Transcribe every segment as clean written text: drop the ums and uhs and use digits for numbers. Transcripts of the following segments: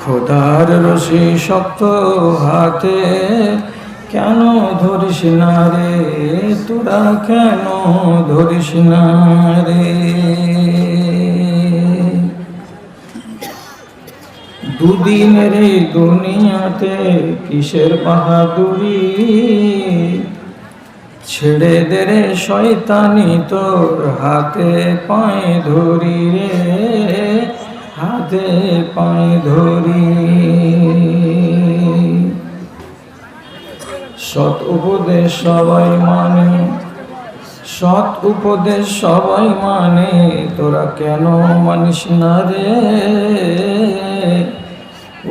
খোদার রশি শক্ত হাতে কেন ধরিস না রে, তোরা কেন ধরিস না রে। দুদিনের এই দুনিয়াতে কিসের বাহাদুরি, ছেড়ে দে রে শয়তানি তোর হাতে পায়ে ধরি রে, হাতে পায়ে ধরি। সৎ উপদেশ সবাই মানে, সৎ উপদেশ সবাই মানে, তোরা কেন মানিস না রে।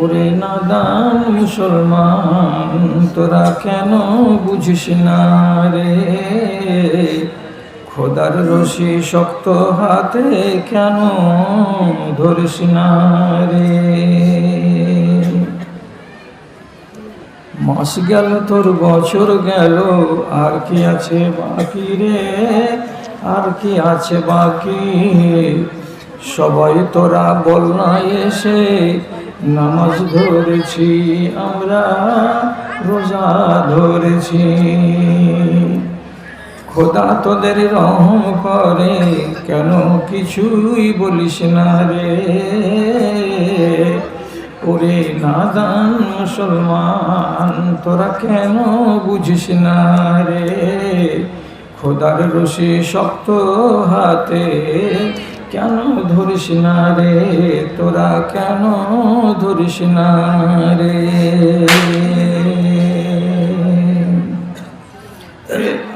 ওরে নাদান মুসলমান, তোরা কেন বুঝিস না রে। খোদার রশি শক্ত হাতে কেন ধরিস না রে। মাস গেল তোর বছর গেল, আর কি আছে বাকি রে, আর কি আছে বাকি। সবাই তোরা বল না এসে, নামাজ ধরেছি আমরা, রোজা ধরেছি। খোদা তোদের রহম করে, কেন কিছুই বলিস না রে। ওরে নাদান মুসলমান, তোরা কেন বুঝিস না রে। খোদার রশি শক্ত হাতে কেন ধরিস না রে, তোরা কেন ধরিস না রে।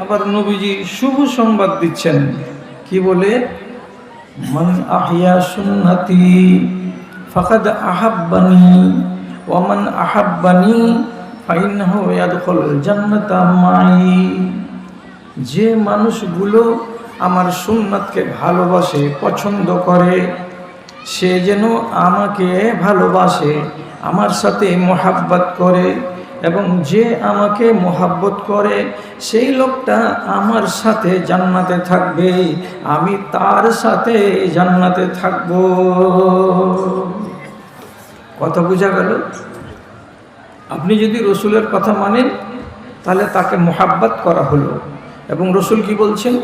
আবার নবীজি শুভ সংবাদ দিচ্ছেন, কি বলে? মান আহইয়া সুন্নতি ফাকাদ আহাব্বানি ওয়া মান আহাব্বানি ফাইন্নাহু ইয়াদখুলুল জান্নাতা মাই। যে মানুষগুলো আমার সুন্নাতকে ভালোবাসে, পছন্দ করে, সে যেন আমাকে ভালোবাসে, আমার সাথে মোহাব্বত করে, এবং যে আমাকে মোহাব্বত করে সেই লোকটা আমার সাথে জান্নাতে থাকবে, আমি তার সাথে জান্নাতে থাকব। কথা বোঝা গেল? আপনি যদি রসুলের কথা মানেন তাহলে তাকে মোহাব্বত করা হলো। এবং রসুল কি বলছেন?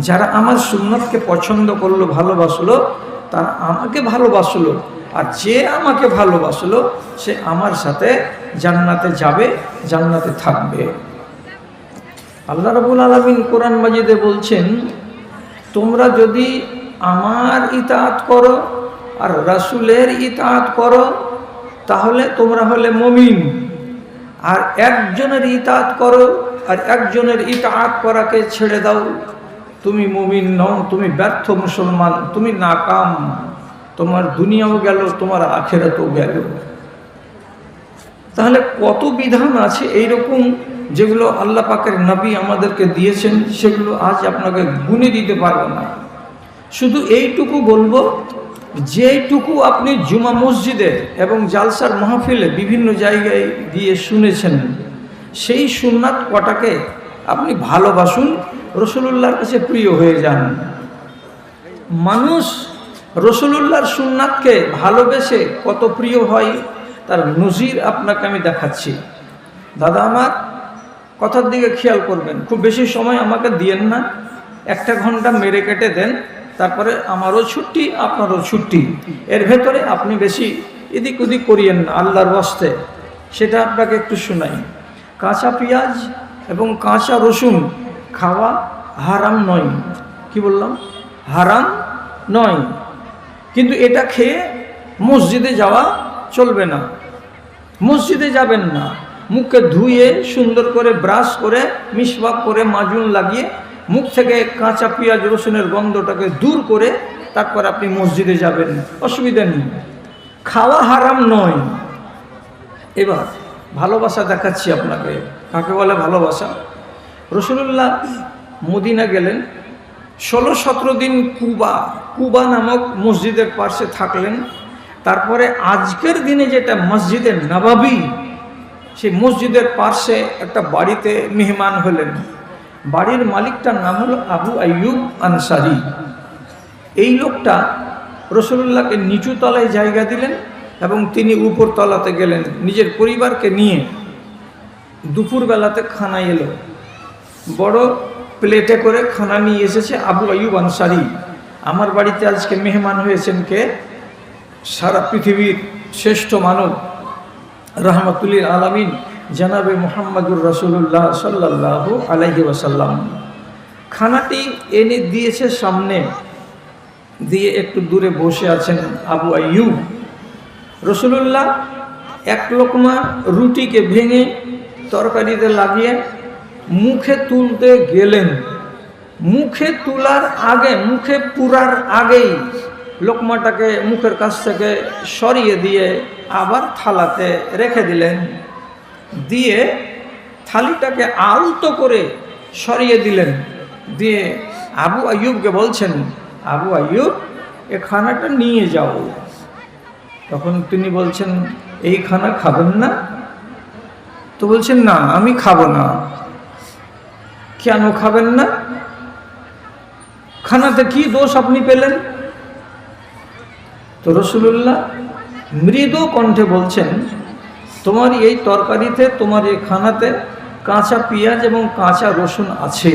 যারা আমার সুন্নতকে পছন্দ করলো, ভালোবাসলো, তারা আমাকে ভালোবাসলো, আর যে আমাকে ভালোবাসলো সে আমার সাথে জান্নাতে যাবে, জান্নাতে থাকবে। আল্লাহ রাব্বুল আলামিন কোরআন মাজিদে বলছেন, তোমরা যদি আমার ইতাআত করো আর রাসূলের ইতাআত করো তাহলে তোমরা হলে মুমিন, আর একজনের ইতাআত করো আর একজনের ইতাআত করাকে ছেড়ে দাও, তুমি মুমিন নও, তুমি ব্যর্থ মুসলমান, তুমি নাকাম, তোমার দুনিয়াও গেল, তোমার আখিরাতও গেল। তাহলে কত বিধান আছে এইরকম যেগুলো আল্লাহ পাকের নবী আমাদেরকে দিয়েছেন, সেগুলো আজ আপনাকে গুণে দিতে পারবো না। শুধু এইটুকু বলবো, যেটুকু আপনি জুমা মসজিদে এবং জালসার মাহফিলে বিভিন্ন জায়গায় দিয়ে শুনেছেন, সেই সুন্নাত কটাকে আপনি ভালোবাসুন, রসুলুল্লাহর কাছে প্রিয় হয়ে যান। মানুষ রসুলুল্লাহর সুন্নাতকে ভালোবেসে কত প্রিয় হয় তার নজির আপনাকে আমি দেখাচ্ছি। দাদা আমার কথার দিকে খেয়াল করবেন, খুব বেশি সময় আমাকে দিয়েন না, 1 ঘন্টা মেরে কেটে দেন, তারপরে আমারও ছুটি আপনারও ছুটি, এর ভেতরে আপনি বেশি এদিক ওদিক করিয়েন না আল্লাহর ওয়াস্তে। সেটা আপনাকে একটু শোনাই। কাঁচা পেঁয়াজ এবং কাঁচা রসুন খাওয়া হারাম নয়। কি বললাম? হারাম নয়, কিন্তু এটা খেয়ে মসজিদে যাওয়া চলবে না। মসজিদে যাবেন না, মুখকে ধুয়ে সুন্দর করে ব্রাশ করে মিসওয়াক করে মাজুন লাগিয়ে মুখ থেকে কাঁচা পেঁয়াজ রসুনের গন্ধটাকে দূর করে তারপর আপনি মসজিদে যাবেন, অসুবিধা নেই, খাওয়া হারাম নয়। এবার ভালোবাসা দেখাচ্ছি আপনাকে, কাকে বলে ভালোবাসা। রসুলুল্লাহ মদিনা গেলেন, 16-17 দিন কুবা নামক মসজিদের পাশে থাকলেন। তারপরে আজকের দিনে যেটা মসজিদে নববী, সেই মসজিদের পাশে একটা বাড়িতে মেহমান হলেন। বাড়ির মালিকটার নাম হলো আবু আইয়ুব আনসারি। এই লোকটা রসুলুল্লাহকে নিচু তলায় জায়গা দিলেন এবং তিনি উপর তলাতে গেলেন। নিজের পরিবারকে নিয়ে দুপুরবেলাতে খানা এলো, বড় প্লেটে করে খানা নিয়ে এসেছে আবু আইয়ুব আনসারী। আমার বাড়িতে আজকে মেহমান হয়েছেন কে? সারা পৃথিবীর শ্রেষ্ঠ মানব রাহমাতুল্লিল আলামিন জনাবে মুহাম্মদুর রাসূলুল্লাহ সাল্লাল্লাহু আলাইহি ওয়াসাল্লাম। খানাটি এনে দিয়েছে সামনে, দিয়ে একটু দূরে বসে আছেন আবু আইয়ুব। রসুলুল্লাহ এক লোকমা রুটিকে ভেঙে তরকারিতে লাগিয়ে মুখে তুলতে গেলেন। মুখে তোলার আগে, মুখে পুরার আগেই লোকমাটাকে মুখের কাছ থেকে সরিয়ে দিয়ে আবার থালাতে রেখে দিলেন। দিয়ে থালিটাকে আলতো করে সরিয়ে দিলেন। দিয়ে আবু আইয়ুবকে বলছেন, আবু আইয়ুব, এ খানাটা নিয়ে যাও। তখন তিনি বলছেন, এই খানা খাবেন না? তো বলছেন, না আমি খাবো না। কেন খাবেন না? খানাতে কি দোষ আপনি পেলেন? তো রসুলুল্লাহ মৃদু কণ্ঠে বলছেন, তোমার এই তরকারিতে, তোমার এই খানাতে কাঁচা পেঁয়াজ এবং কাঁচা রসুন আছে।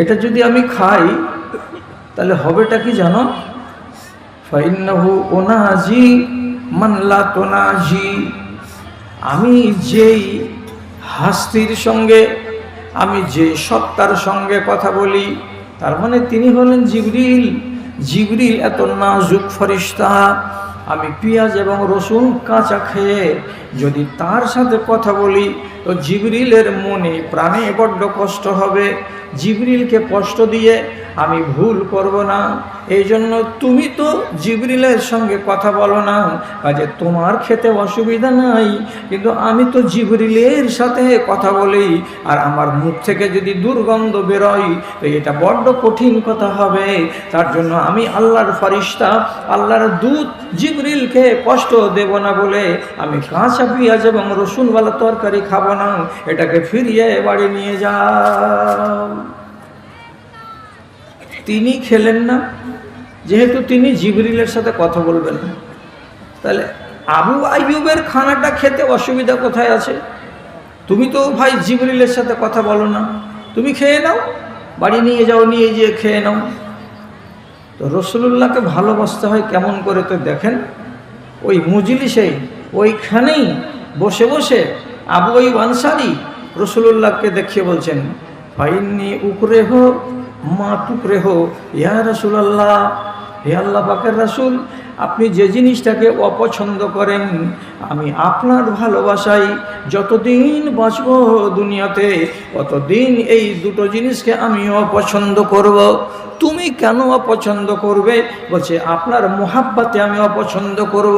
এটা যদি আমি খাই তাহলে হবেটা কি জানো? ফাইন্নাহু উনাজি মান লা তুনাজি। আমি যেই হাস্তির সঙ্গে, আমি যে সত্তার সঙ্গে কথা বলি, তার মানে তিনি হলেন জিবরিল। জিবরিল এত নাজুক ফেরেশতা। আমি পেঁয়াজ এবং রসুন কাঁচা খেয়ে যদি তার সাথে কথা বলি তো জিবরিলের মনে প্রাণে বড্ড কষ্ট হবে। জিবরিলকে কষ্ট দিয়ে আমি ভুল করব না। এই জন্য তুমি তো জিবরিলের সঙ্গে কথা বলো না, কাজে তোমার খেতে অসুবিধা নাই, কিন্তু আমি তো জিবরিলের সাথে কথা বলি, আর আমার মুখ থেকে যদি দুর্গন্ধ বেরোয় তো এটা বড্ড কঠিন কথা হবে। তার জন্য আমি আল্লাহর ফেরেশতা, আল্লাহর দূত জিবরিলকে কষ্ট দেব না বলে আমি কাঁচা পেঁয়াজ এবং রসুনওয়ালা তরকারি খাবো না। এটাকে ফিরিয়ে বাড়ি নিয়ে যাও। তিনি খেলেন না, যেহেতু তিনি জিবরিলের সাথে কথা বলবেন। তাহলে আবু আইয়ুবের খানাটা খেতে অসুবিধা কোথায় আছে? তুমি তো ভাই জিবরিলের সাথে কথা বলো না, তুমি খেয়ে নাও, বাড়ি নিয়ে যাও, নিয়ে গিয়ে খেয়ে নাও। তো রসুলুল্লাহকে ভালোবাসতে হয় কেমন করে তো দেখেন। ওই মজলিসেই, ওইখানেই বসে বসে আবু আইয়ুব আনসারী রসুলুল্লাহকে দেখিয়ে বলছেন, ফাইন্নি উকরেহ মা তুকরেহ ইয়া রাসূলুল্লাহ, হে আল্লাহ পাকের রাসূল, আপনি যে জিনিসটাকে অপছন্দ করেন আমি আপনার ভালোবাসায় যতদিন বাঁচব দুনিয়াতে ততদিন এই দুটো জিনিসকে আমি অপছন্দ করব। তুমি কেন অপছন্দ করবে? বলছে আপনার মোহাব্বতে আমি অপছন্দ করব।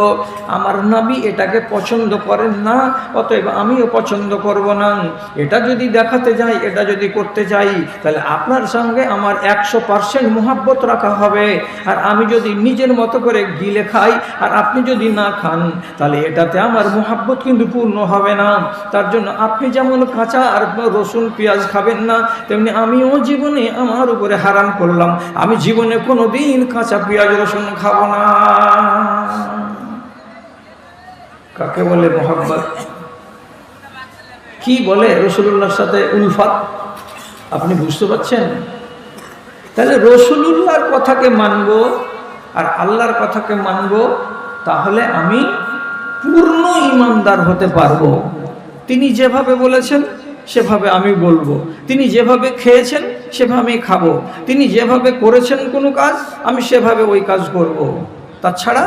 আমার নবী এটাকে পছন্দ করেন না, অতএব আমিও পছন্দ করব না। এটা যদি দেখাতে যাই, এটা যদি করতে চাই, তাহলে আপনার সঙ্গে আমার 100% মোহাব্বত রাখা হবে। আর আমি যদি নিজের মতো করে গিলে খাই আর আপনি যদি না খান, তাহলে এটাতে আমার মোহাব্বত কিন্তু পূর্ণ হবে না। তার জন্য আপনি যেমন কাঁচা আর রসুন পেঁয়াজ খাবেন না, তেমনি আমিও জীবনে আমার উপরে হারাম করলাম, আমি জীবনে কোনো দিন কাঁচা পেঁয়াজ রসুন খাবো না। কাকে বলে মোহাব্বত? কি বলে রাসূলুল্লাহর সাথে উলফাত? আপনি বুঝতে পারছেন? তাহলে রাসূলুল্লাহর কথাকে মানব আর আল্লাহর কথাকে মানব, তাহলে আমি পূর্ণ ঈমানদার হতে পারবো। তিনি যেভাবে বলেছেন সেভাবে আমি বলবো, তিনি যেভাবে খেয়েছেন সেভাবেই খাবো, তিনি যেভাবে করেছেন কোনো কাজ আমি সেভাবে ওই কাজ করব। তাছাড়া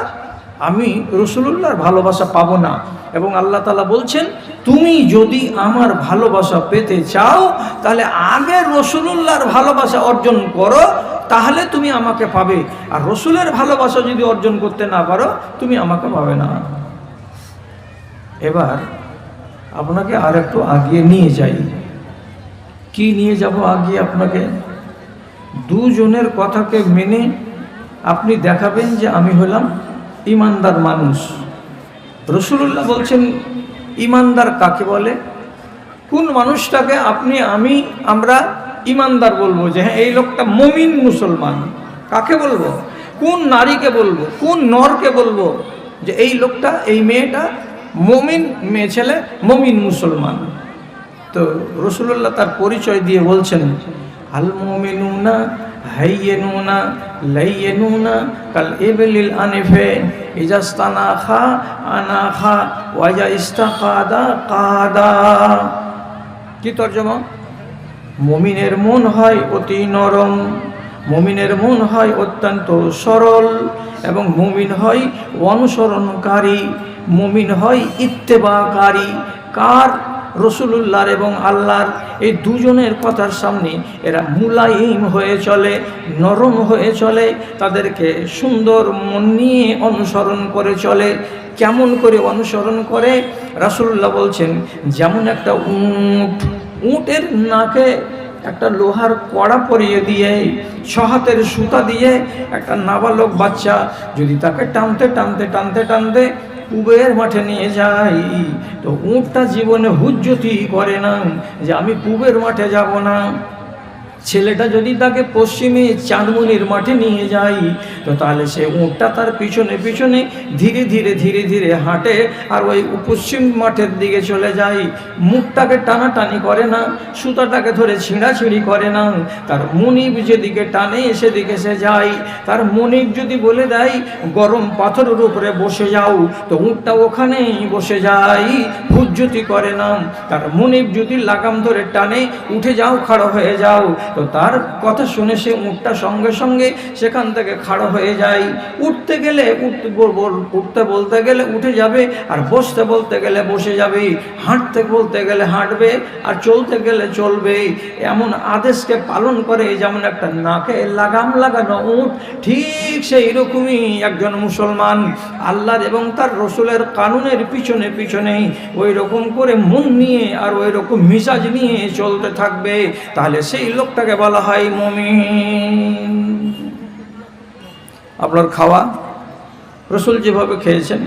আমি রাসূলুল্লাহর ভালোবাসা পাবো না। এবং আল্লাহ তাআলা বলছেন, তুমি যদি আমার ভালোবাসা পেতে চাও তাহলে আগে রাসূলুল্লাহর ভালোবাসা অর্জন করো, তাহলে তুমি আমাকে পাবে। আর রাসূলের ভালোবাসা যদি অর্জন করতে না পারো তুমি আমাকে পাবে না। এবার আপনাকে আর একটু আগিয়ে নিয়ে যাই। কি নিয়ে যাব আগিয়ে আপনাকে? দুজনের কথাকে মেনে আপনি দেখাবেন যে আমি হলাম ঈমানদার মানুষ। রাসূলুল্লাহ বলছেন ঈমানদার কাকে বলে? কোন মানুষটাকে আমরা ঈমানদার বলবো যে হ্যাঁ এই লোকটা মুমিন মুসলমান? কাকে বলবো? কোন নারীকে বলবো, কোন নরকে বলবো যে এই লোকটা, এই মেয়েটা মমিন মেয়ে ছেলে, মমিন মুসলমান? তো রাসূলুল্লাহ তার পরিচয় দিয়ে বলছেন, আল মুমিনুনা হাইয়িনুনা লাইয়িনুনা কাল ইবলিল আনিফে ইজাস্তানাখা আনাখা ওয়াজা ইস্তাকাদা কাদা। কি তর্জমা? মুমিনের মন হয় অতি নরম, মুমিনের মন হয় অত্যন্ত সরল, এবং মুমিন হয় অনুসরণকারী, মুমিন হয় ইত্তেবাকারী। কার? রাসূলুল্লাহর এবং আল্লাহর। এই দুজনের কথার সামনে এরা মুলায়িম হয়ে চলে, নরম হয়ে চলে, তাদেরকে সুন্দর মন নিয়ে অনুসরণ করে চলে। কেমন করে অনুসরণ করে? রাসূলুল্লাহ বলছেন, যেমন একটা উটের নাকে একটা লোহার কড়া পরিয়ে দিয়ে, 6 হাতের সুতা দিয়ে একটা নাবালক বাচ্চা যদি তাকে টানতে টানতে টানতে টানতে পূবের মাঠে নিয়ে যাই, তো উটটা জীবনে হুজ্জতি করে না যে আমি পূবের মাঠে যাব না। ছেলেটা যদি তাকে পশ্চিমে চাঁদমুনির মাঠে নিয়ে যাই, তো তাহলে সে উটটা তার পিছনে পিছনে ধীরে ধীরে ধীরে ধীরে হাঁটে আর ওই পশ্চিম মাঠের দিকে চলে যায়। মুখটাকে টানাটানি করে না, সুতাটাকে ধরে ছিঁড়াছিঁড়ি করে না। তার মনিব যেদিকে টানে সেদিকে সে যায়। তার মনিব যদি বলে দেয় গরম পাথরের উপরে বসে যাও, তো উটটা ওখানেই বসে যায়, হুজ্জতি করে না। তার মনিব যদি লাগাম ধরে টানে উঠে যাও, খাড়ো হয়ে যাও, তো তার কথা শুনে সে উটটা সঙ্গে সঙ্গে সেখান থেকে খাড়ো হয়ে যায়। উঠতে গেলে উঠতে বলতে গেলে উঠে যাবে, আর বসতে বলতে গেলে বসে যাবে, হাঁটতে বলতে গেলে হাঁটবে, আর চলতে গেলে চলবে। এমন আদেশকে পালন করে যেমন একটা নাকে লাগাম লাগানো উট, ঠিক সেই রকমই একজন মুসলমান আল্লাহর এবং তার রসুলের কানুনের পিছনে পিছনে ওই রকম করে মন নিয়ে আর ওই রকম মিজাজ নিয়ে চলতে থাকবে, তাহলে সেই লোকটাকে বলা হয় মুমিন। আপনার খাওয়া রসুল যেভাবে খেয়েছেন,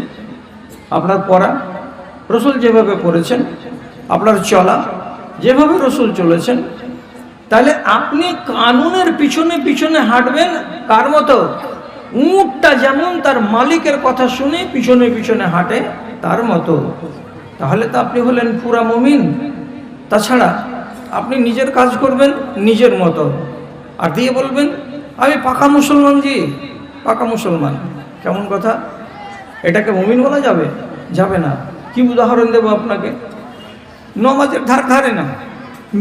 আপনার পড়া রসুল যেভাবে পড়েছেন, আপনার চলা যেভাবে রসুল চলেছেন, তাহলে আপনি কানুনের পিছনে পিছনে হাঁটবেন কার মতো? উটটা যেমন তার মালিকের কথা শুনে পিছনে পিছনে হাঁটে তার মতো। তাহলে তো আপনি হলেন পুরা মুমিন। তাছাড়া আপনি নিজের কাজ করবেন নিজের মতো, আর দিয়ে বলবেন আমি পাকা মুসলমান, জি পাকা মুসলমান। কেমন কথা? এটাকে মুমিন বলা যাবে? যাবে না। কি উদাহরণ দেব আপনাকে? নমাজের ধার ধারে না,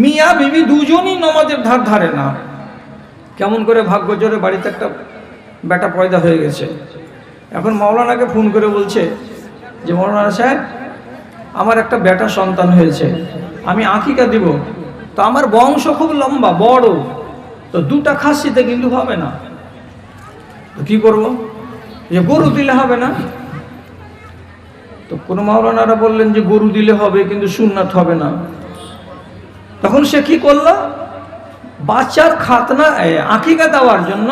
মিয়া বিবি দুজনই নমাজের ধার ধারে না। কেমন করে ভাগ্য জোরে বাড়িতে একটা বেটা পয়দা হয়ে গেছে। এখন মাওলানাকে ফোন করে বলছে যে মাওলানা সাহেব, আমার একটা বেটা সন্তান হয়েছে, আমি আকিকা দিব, তো আমার বংশ খুব লম্বা বড়, তো 2টা খাসিতে কিন্তু হবে না, তো কি করব? যে গরু দিলে হবে না। তো কোনো মাওলানারা বললেন যে গরু দিলে হবে কিন্তু সুন্নাত হবে না। তখন সে কি করলো? বাচ্চার খাতনা আকিকা দেওয়ার জন্য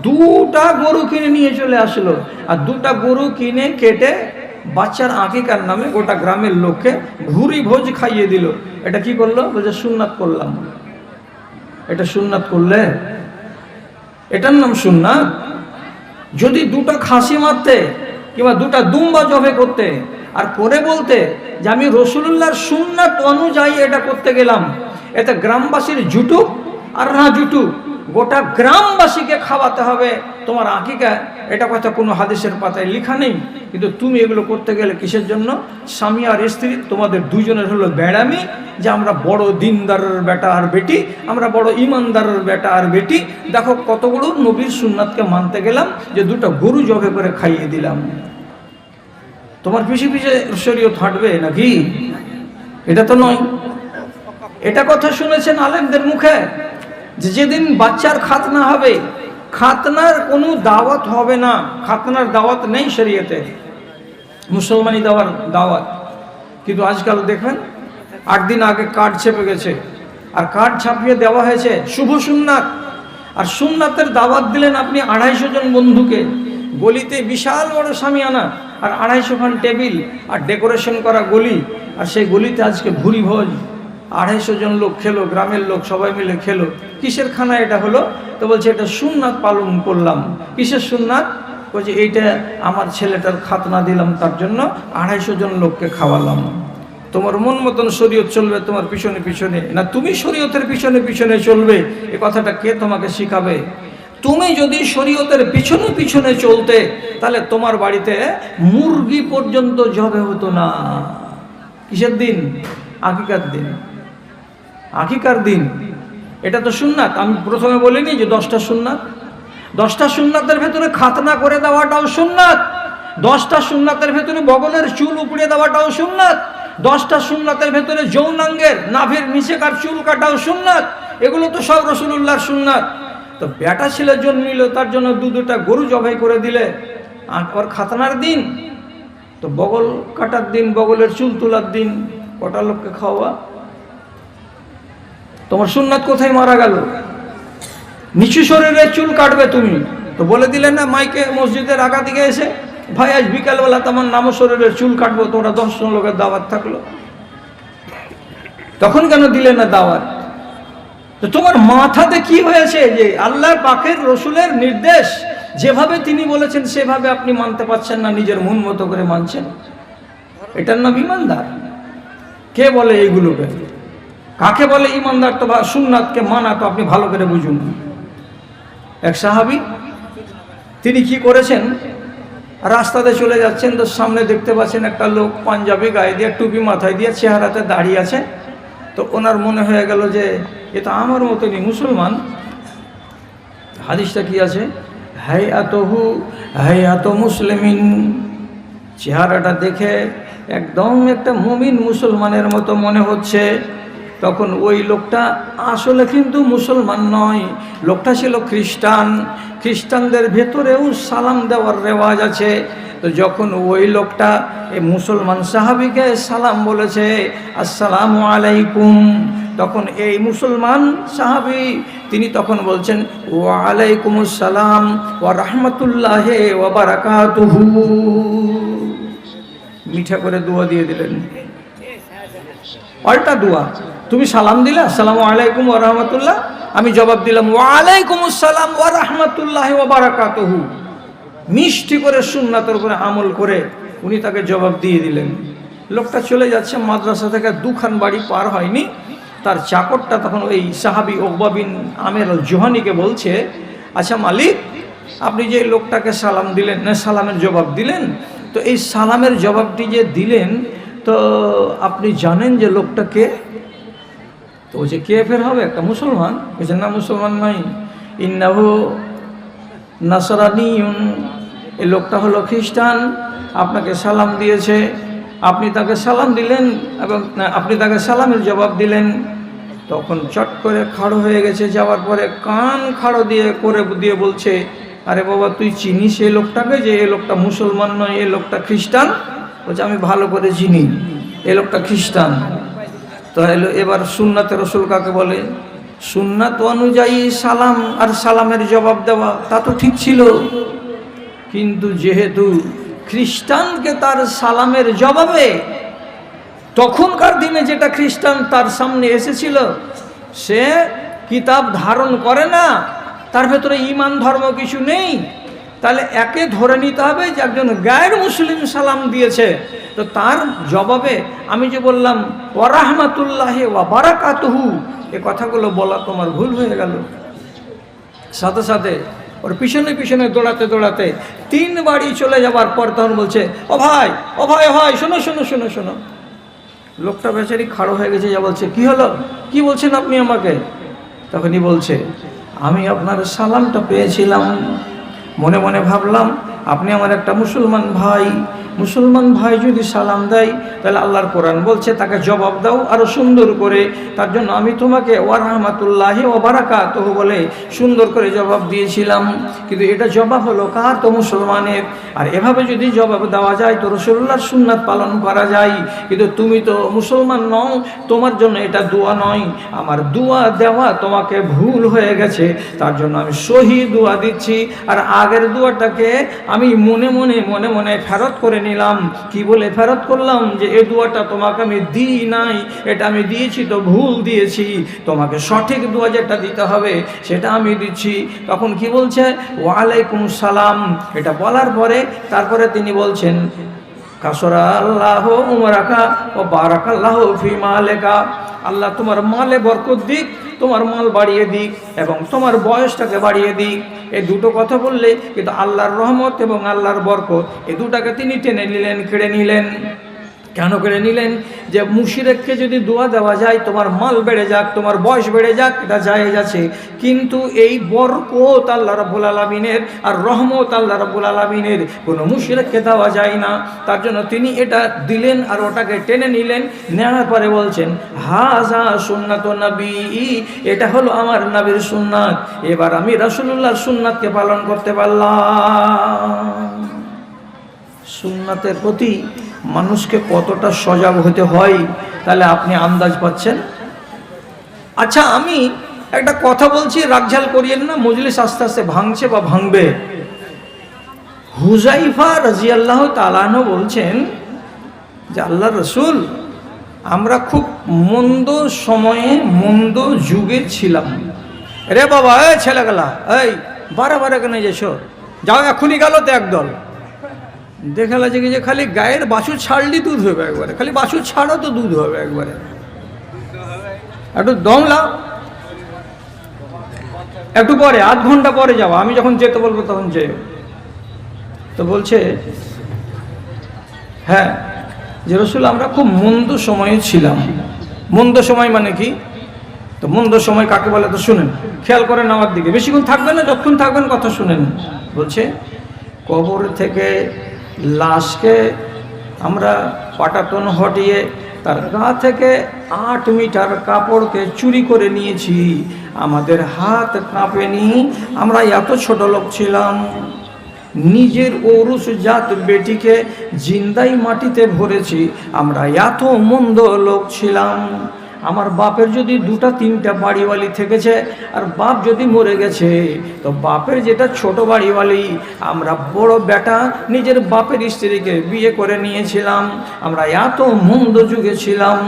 2টা গরু কিনে নিয়ে চলে আসলো, আর 2টা গরু কিনে কেটে বাচ্চার আকিকার নামে গোটা গ্রামের লোককে ভুরি ভোজ খাইয়ে দিল। এটা কি করলো? বলছে সুন্নাত করলাম। এটা সুন্নাত করলে? এটার নাম সুন্নাত? যদি 2টা খাসি মারতে কিংবা 2টা দুম্বা জবে করতে আর করে বলতে যে আমি রাসূলুল্লাহর সুন্নাত অনুযায়ী এটা করতে গেলাম, এতে গ্রামবাসীর জুটুক আর না জুটুক গোটা গ্রামবাসীকে খাওয়াতে হবে তোমার আকিকা, এটা কথা কোনো হাদিসের পাতায় লেখা নেই। কিন্তু তুমি এগুলো করতে গেলে কিসের জন্য? স্বামী আর স্ত্রী তোমাদের দুজনের হলো বেড়ামি, যে আমরা বড় দিনদারের বেটা আর বেটি, আমরা বড় ইমানদারের বেটা আর বেটি, দেখো কত বড় নবীর সুন্নাতকে মানতে গেলাম যে 2টা গরু জবে করে খাইয়ে দিলাম। তোমার পিছে পিছে শরীয়ত হাঁটবে নাকি? এটা তো নয়। এটা কথা শুনেছেন আলেমদের মুখে যে যেদিন বাচ্চার খাতনা হবে, খাতনার কোনো দাওয়াত হবে না। খাতনার দাওয়াত নেই শরীয়তে, মুসলমানি দেওয়ার দাওয়াত। কিন্তু আজকাল দেখবেন 8 দিন আগে কার্ড ছেপে গেছে, আর কার্ড ছাপিয়ে দেওয়া হয়েছে শুভ সুন্নাত, আর সুন্নাতের দাওয়াত দিলেন আপনি 250 জন বন্ধুকে, গলিতে বিশাল বড় শামিয়ানা আর 250 খান টেবিল আর ডেকোরেশন করা গলি, আর সেই গলিতে আজকে ভুরি ভোজ, 250 জন লোক খেলো, গ্রামের লোক সবাই মিলে খেলো। কিসের খানা এটা হলো? তো বলছে এটা সুন্নাত পালন করলাম। কিসের সুন্নাত? বলছে এইটা আমার ছেলেটার খাতনা দিলাম, তার জন্য 250 জন লোককে খাওয়ালাম। তোমার মন মতন শরীয়ত চলবে তোমার পিছনে পিছনে, না তুমি শরীয়তের পিছনে পিছনে চলবে? এ কথাটা কে তোমাকে শিখাবে? তুমি যদি শরীয়তের পিছনে পিছনে চলতে, তাহলে তোমার বাড়িতে মুরগি পর্যন্ত জবে হতো না। কিসের দিন? আকিকার দিন। আকিকার দিন এটা তো সুন্নাত। আমি প্রথমে বলিনি যে 10টা সুন্নাত? 10টা সুন্নাতের ভেতরে খাতনা করে দেওয়াটাও সুন্নাত। 10টা সুন্নাতের ভেতরে বগলের চুল উপড়ে দেওয়াটাও সুন্নাত। 10টা সুন্নাতের ভেতরে যৌনাঙ্গের নাভির নিচেকার চুল কাটাও সুন্নাত। এগুলো তো সব রাসূলুল্লাহর সুন্নাত। তো বেটা ছেলে জন্মিল, তার জন্য দুটা গরু জবাই করে দিলে, আর খাতনার দিন তো বগল কাটার দিন, বগলের চুল তোলার দিন, কটা লোককে খাওয়া? তোমার সুন্নাত কোথায় মারা গেল? নিচু শরীরের চুল কাটবে তুমি, তো বলে দিলে না মাইকে মসজিদের আগা দিকে এসে, ভাই আজ বিকালবেলা তোমার নাম শরীরের চুল কাটবো, তোমরা 10 জন লোকের দাওয়াত থাকলো। তখন কেন দিলে না দাওয়াত? তো তোমার মাথাতে কি হয়েছে যে আল্লাহর পাকের রসুলের নির্দেশ যেভাবে তিনি বলেছেন সেভাবে আপনি মানতে পারছেন না, নিজের মন মতো করে মানছেন? এটার নাম ইমানদার? কে বলে এইগুলোকে? কাকে বলে ইমানদার? তো সুন্নাতকে মানা তো আপনি ভালো করে বুঝুন। এক সাহাবী, তিনি কি করেছেন, রাস্তাতে চলে যাচ্ছেন, তো সামনে দেখতে পাচ্ছেন একটা লোক পাঞ্জাবি গায়ে দিয়ে, টুপি মাথায় দিয়ে, চেহারাতে দাঁড়িয়ে আছে। তো ওনার মনে হয়ে গেল যে এ তো আমার মতনই মুসলমান। হাদিসটা কি আছে? হাইয়াতুহু হাইয়াতু মুসলিমিন, চেহারাটা দেখে একদম একটা মুমিন মুসলমানের মতো মনে হচ্ছে। তখন ওই লোকটা আসলে কিন্তু মুসলমান নয়, লোকটা ছিল খ্রিস্টান। খ্রিস্টানদের ভেতরেও সালাম দেওয়ার রেওয়াজ আছে। তো যখন ওই লোকটা এই মুসলমান সাহাবীকে সালাম বলেছে, আসসালামু আলাইকুম, তখন এই মুসলমান সাহাবী তিনি তখন বলছেন, ওয়া আলাইকুমুস সালাম ওয়া রাহমাতুল্লাহি ওয়া বারাকাতুহু। মিঠা করে দোয়া দিয়ে দিলেন, পাল্টা দোয়া। তুমি সালাম দিলে আসসালামু আলাইকুম ওয়া রাহমাতুল্লাহ, আমি জবাব দিলাম ওয়া আলাইকুমুস সালাম ওয়া রাহমাতুল্লাহি ওয়া বারাকাতুহু। মিষ্টি করে সুন্নাতের উপরে আমল করে উনি তাকে জবাব দিয়ে দিলেন। লোকটা চলে যাচ্ছে, মাদ্রাসা থেকে 2খান বাড়ি পার হয়নি, তার চাকরটা তখন ওই সাহাবী উকবা বিন আমের আল জুহানিকে বলছে, আচ্ছা মালিক, আপনি যে লোকটাকে সালাম দিলেন, না সালামের জবাব দিলেন, তো এই সালামের জবাবটি যে দিলেন, তো আপনি জানেন যে লোকটা কে? তো বলছে কে ফের হবে? একটা মুসলমান। বলছে না, মুসলমান নয়, ইন্নাহু নাসরানিয়ুন, এই লোকটা হলো খ্রিস্টান, আপনাকে সালাম দিয়েছে, আপনি তাকে সালাম দিলেন এবং আপনি তাকে সালামের জবাব দিলেন। তখন চট করে খাড়ো হয়ে গেছে, যাওয়ার পরে কান খাড়ো দিয়ে বলছে, আরে বাবা তুই চিনিস এই লোকটাকে, যে এই লোকটা মুসলমান নয়, এই লোকটা খ্রিস্টান? বলছে আমি ভালো করে চিনি, এই লোকটা খ্রিস্টান। তো এবার সুন্নাতে রসুল কাকে বলে? সুন্নাত অনুযায়ী সালাম আর সালামের জবাব দেওয়া তা তো ঠিক ছিল, কিন্তু যেহেতু খ্রিস্টানকে তার সালামের জবাবে তখনকার দিনে যেটা খ্রিস্টান তার সামনে এসেছিল, সে কিতাব ধারণ করে না, তার ভেতরে ঈমান ধর্ম কিছু নেই, তাহলে একে ধরে নিতে হবে যে একজন গায়ের মুসলিম সালাম দিয়েছে। তো তার জবাবে আমি যে বললাম ওয়া রাহমাতুল্লাহি ওয়া বারাকাতুহু, এই কথাগুলো বলা তোমার ভুল হয়ে গেল। সাথে সাথে ওর পিছনে পিছনে দৌড়াতে দৌড়াতে 3 বাড়ি চলে যাওয়ার পর তখন বলছে, ও ভাই ও ভাই ও ভাই, শোনো শোনো শোনো শোনো। লোকটা বেচারি খাড়ো হয়ে গেছে, যা বলছে কি হলো, কি বলছেন আপনি আমাকে? তখনই বলছে, আমি আপনার সালামটা পেয়েছিলাম, মনে মনে ভাবলাম আপনি আমার একটা মুসলমান ভাই, মুসলমান ভাই যদি সালাম দেয় তাহলে আল্লাহর কোরআন বলছে তাকে জবাব দাও আরো সুন্দর করে, তার জন্য আমি তোমাকে ওয়া রাহমাতুল্লাহি ওয়া বারাকাতুহু বলে সুন্দর করে জবাব দিয়েছিলাম। কিন্তু এটা জবাব হলো কার? তো মুসলমানের। আর এভাবে যদি জবাব দেওয়া যায় তো রাসূলুল্লাহর সুন্নাত পালন করা যায়। কিন্তু তুমি তো মুসলমান নও, তোমার জন্য এটা দোয়া নয়, আমার দোয়া দেওয়া তোমাকে ভুল হয়ে গেছে, তার জন্য আমি সহি দোয়া দিচ্ছি। আর আগের দোয়াটাকে আমি আমি মনে মনে ফেরত করে নিলাম। কি বলে ফেরত করলাম? যে এই দোয়াটা তোমাকে আমি দিই নাই, এটা আমি দিয়েছি তো ভুল দিয়েছি, তোমাকে সঠিক দোয়া যেটা দিতে হবে সেটা আমি দিচ্ছি। তখন কি বলছে? ওয়ালাইকুম সালাম। এটা বলার পরে তারপরে তিনি বলছেন, কাসরা আল্লাহ উমরাকা ও বারাকাল্লাহ ফি মালেকা, আল্লাহ তোমার মালে বরকত দিক, তোমার মাল বাড়িয়ে দিক এবং তোমার বয়সটাকে বাড়িয়ে দিক। এই দুটো কথা বললে কিন্তু আল্লাহর রহমত এবং আল্লাহর বরকত এই দুটাকে তিনি টেনে নিলেন, কেড়ে নিলেন। কেন কেড়ে নিলেন? যে মুশরিককে যদি দোয়া দেওয়া যায় তোমার মাল বেড়ে যাক, তোমার বয়স বেড়ে যাক, এটা জায়েজ আছে, কিন্তু এই বরকত আল্লাহ রাব্বুল আলামিনের আর রহমত আল্লাহ রাব্বুল আলামিনের কোনো মুশরিককে দেওয়া যায় না। তার জন্য তিনি এটা দিলেন আর ওটাকে টেনে নিলেন। নেওয়ার পরে বলছেন, হাযা সুন্নাতুন নবী, এটা হলো আমার নবীর সুন্নাত। এবার আমি রাসূলুল্লাহর সুন্নাতকে পালন করতে পারলাম। সুন্নাতের প্রতি মানুষকে কতটা সজাগ হতে হয় তাহলে আপনি আন্দাজ পাচ্ছেন। আচ্ছা, আমি একটা কথা বলছি, রাগঝাল করিয়েন না, মজলিস আস্তে আস্তে ভাঙছে বা ভাঙবে। হুযাইফা রাদিয়াল্লাহু তাআলা আনহু বলছেন যে আল্লাহর রাসূল, আমরা খুব মন্দ সময়ে মন্দ যুগে ছিলাম। রে বাবা, এই ছেলেগুলা, এই বারে কেন যেছো, যাও এখনই গেল তো একদল। দেখালা যে খালি গায়ের বাছুর ছাড়লি দুধ হবে একবারে, খালি বাছুর ছাড়ো তো দুধ হবে একবারে, একটু দম লাও, একটু পরে, আধ ঘন্টা পরে যাও, আমি যখন যেতে বলবো তখন যেও। তো বলছে, হ্যাঁ যে রাসূল আমরা খুব মন্দ সময়ে ছিলাম। মন্দ সময় মানে কি? তো মন্দ সময় কাকে বলে তো শুনেন, খেয়াল করেন আমার দিকে, বেশিক্ষণ থাকবেন না, যতক্ষণ থাকবেন কথা শুনেন। বলছে, কবর থেকে লাশকে আমরা পাটাতন হটিয়ে তার গা থেকে 8 মিটার কাপড়কে চুরি করে নিয়েছি, আমাদের হাত কাঁপেনি, আমরা এত ছোট লোক ছিলাম। নিজের ওরুস জাত বেটিকে জিন্দাই মাটিতে ভরেছি, আমরা এত মন্দ লোক ছিলাম। আমার বাপের যদি 2-3টা বাড়িওয়ালি থেকেছে আর বাপ যদি মরে গেছে, তো বাপের যেটা ছোট বাড়িওয়ালি, আমরা বড় বেটা নিজের বাপের স্ত্রীকে বিয়ে করে নিয়েছিলাম, আমরা এত মন্দ যুগে ছিলাম।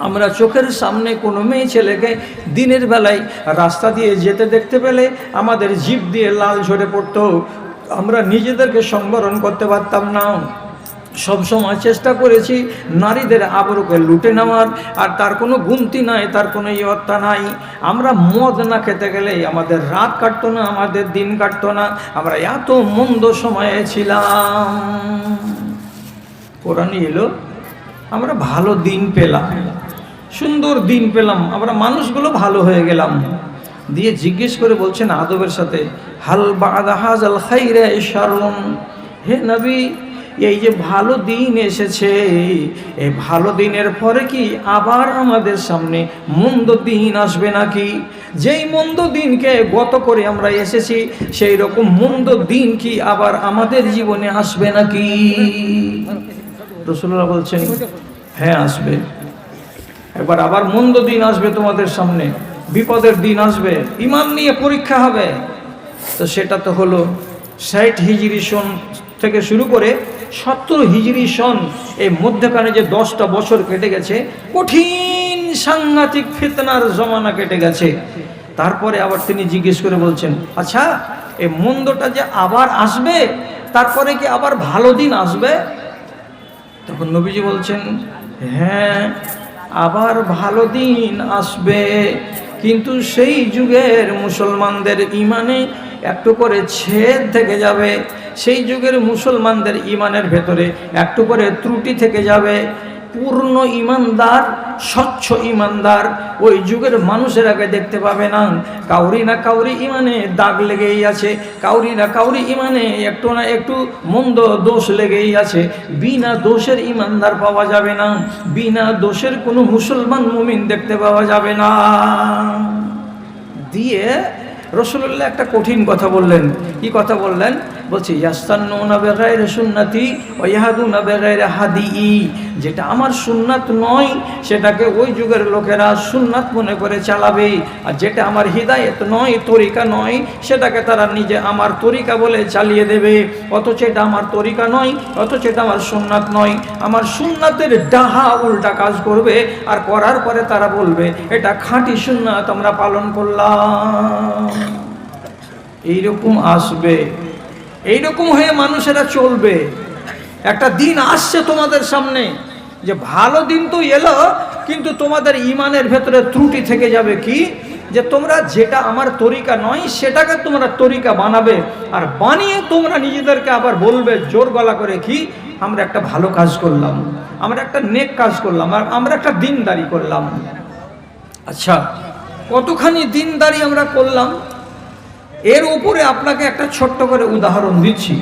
আমরা চোখের সামনে কোনো মেয়ে ছেলেকে দিনের বেলায় রাস্তা দিয়ে যেতে দেখতে পেলে আমাদের জিভ দিয়ে লাল ঝরে পড়তো, আমরা নিজেদেরকে সংবরণ করতে পারতাম না। সবসময় চেষ্টা করেছি নারীদের আবরুকে লুটে নেওয়ার, আর তার কোনো গুমতি নাই, তার কোনো ইয়ত্তা নাই। আমরা মদ না খেতে গেলে আমাদের রাত কাটতো না, আমাদের দিন কাটতো না, আমরা এত মন্দ সময়ে ছিলাম। কোরআনে এলো, আমরা ভালো দিন পেলাম, সুন্দর দিন পেলাম, আমরা মানুষগুলো ভালো হয়ে গেলাম। দিয়ে জিজ্ঞেস করে বলছেন আদবের সাথে, হাল বা'দা হাযাল খাইরা শাররুন, হে নবী, এই যে ভালো দিন এসেছে, এই ভালো দিনের পরে কি আবার আমাদের সামনে মন্দ দিন আসবে নাকি? যেই মন্দ দিনকে গত করে আমরা এসেছি, সেই রকম মন্দ দিন কি আবার আমাদের জীবনে আসবে নাকি? রাসূলুল্লাহ বলছেন, হ্যাঁ আসবে। এবার আবার মন্দ দিন আসবে তোমাদের সামনে, বিপদের দিন আসবে, ঈমান নিয়ে পরীক্ষা হবে। তো সেটা তো হলো 60 হিজরি সন থেকে শুরু করে 70 হিজরি সন, এই মধ্যখানে যে 10টা বছর কেটে গেছে, কঠিন সাংঘাতিক ফিতনার জমানা কেটে গেছে। তারপরে আবার তিনি জিজ্ঞেস করে বলছেন, আচ্ছা এই মন্দটা যে আবার আসবে, তারপরে কি আবার ভালো দিন আসবে? তখন নবীজি বলছেন, হ্যাঁ আবার ভালো দিন আসবে, কিন্তু সেই যুগের মুসলমানদের ঈমানে একটু করে ছেদ থেকে যাবে, সেই যুগের মুসলমানদের ঈমানের ভেতরে একটু করে ত্রুটি থেকে যাবে। পূর্ণ ঈমানদার, স্বচ্ছ ঈমানদার ওই যুগের মানুষের আগে দেখতে পাবে না। কাউরি না কাউরি ঈমানে দাগ লেগেই আছে, কাউরি না কাউরি ঈমানে একটু না একটু মন্দ দোষ লেগেই আছে। বিনা দোষের ঈমানদার পাওয়া যাবে না, বিনা দোষের কোনো মুসলমান মুমিন দেখতে পাওয়া যাবে না। দিয়ে রাসূলুল্লাহ একটা কঠিন কথা বললেন। কি কথা বললেন? বলছে ইয়াস্তান্নুনা বিগাইরি সুন্নতি ওয়া ইয়াহদুনা বিগাইরি হাদিই, যেটা আমার সুন্নাত নয় সেটাকে ওই যুগের লোকেরা সুন্নাত মনে করে চালাবে, আর যেটা আমার হিদায়াত নয়, তরিকা নয়, সেটাকে তারা নিজে আমার তরিকা বলে চালিয়ে দেবে। অথচ এটা আমার তরিকা নয়, অথচ এটা আমার সুন্নাত নয়। আমার সুন্নাতের ডাহা উল্টা কাজ করবে, আর করার পরে তারা বলবে এটা খাঁটি সুন্নাত আমরা পালন করলাম। এইরকম আসবে, এইরকম হয়ে মানুষেরা চলবে। একটা দিন আসছে তোমাদের সামনে যে ভালো দিন তো এলো, কিন্তু তোমাদের ইমানের ভেতরে ত্রুটি থেকে যাবে। কি? যে তোমরা যেটা আমার তরিকা নয় সেটাকে তোমরা তরিকা বানাবে, আর বানিয়ে তোমরা নিজেদেরকে আবার বলবে জোর গলা করে কি আমরা একটা ভালো কাজ করলাম, আমরা একটা নেক কাজ করলাম, আর আমরা একটা দিনদারি করলাম। আচ্ছা, কতখানি দিনদারি আমরা করলাম? এর উপরে আপনাকে একটা ছোট্ট করে উদাহরণ দিচ্ছি।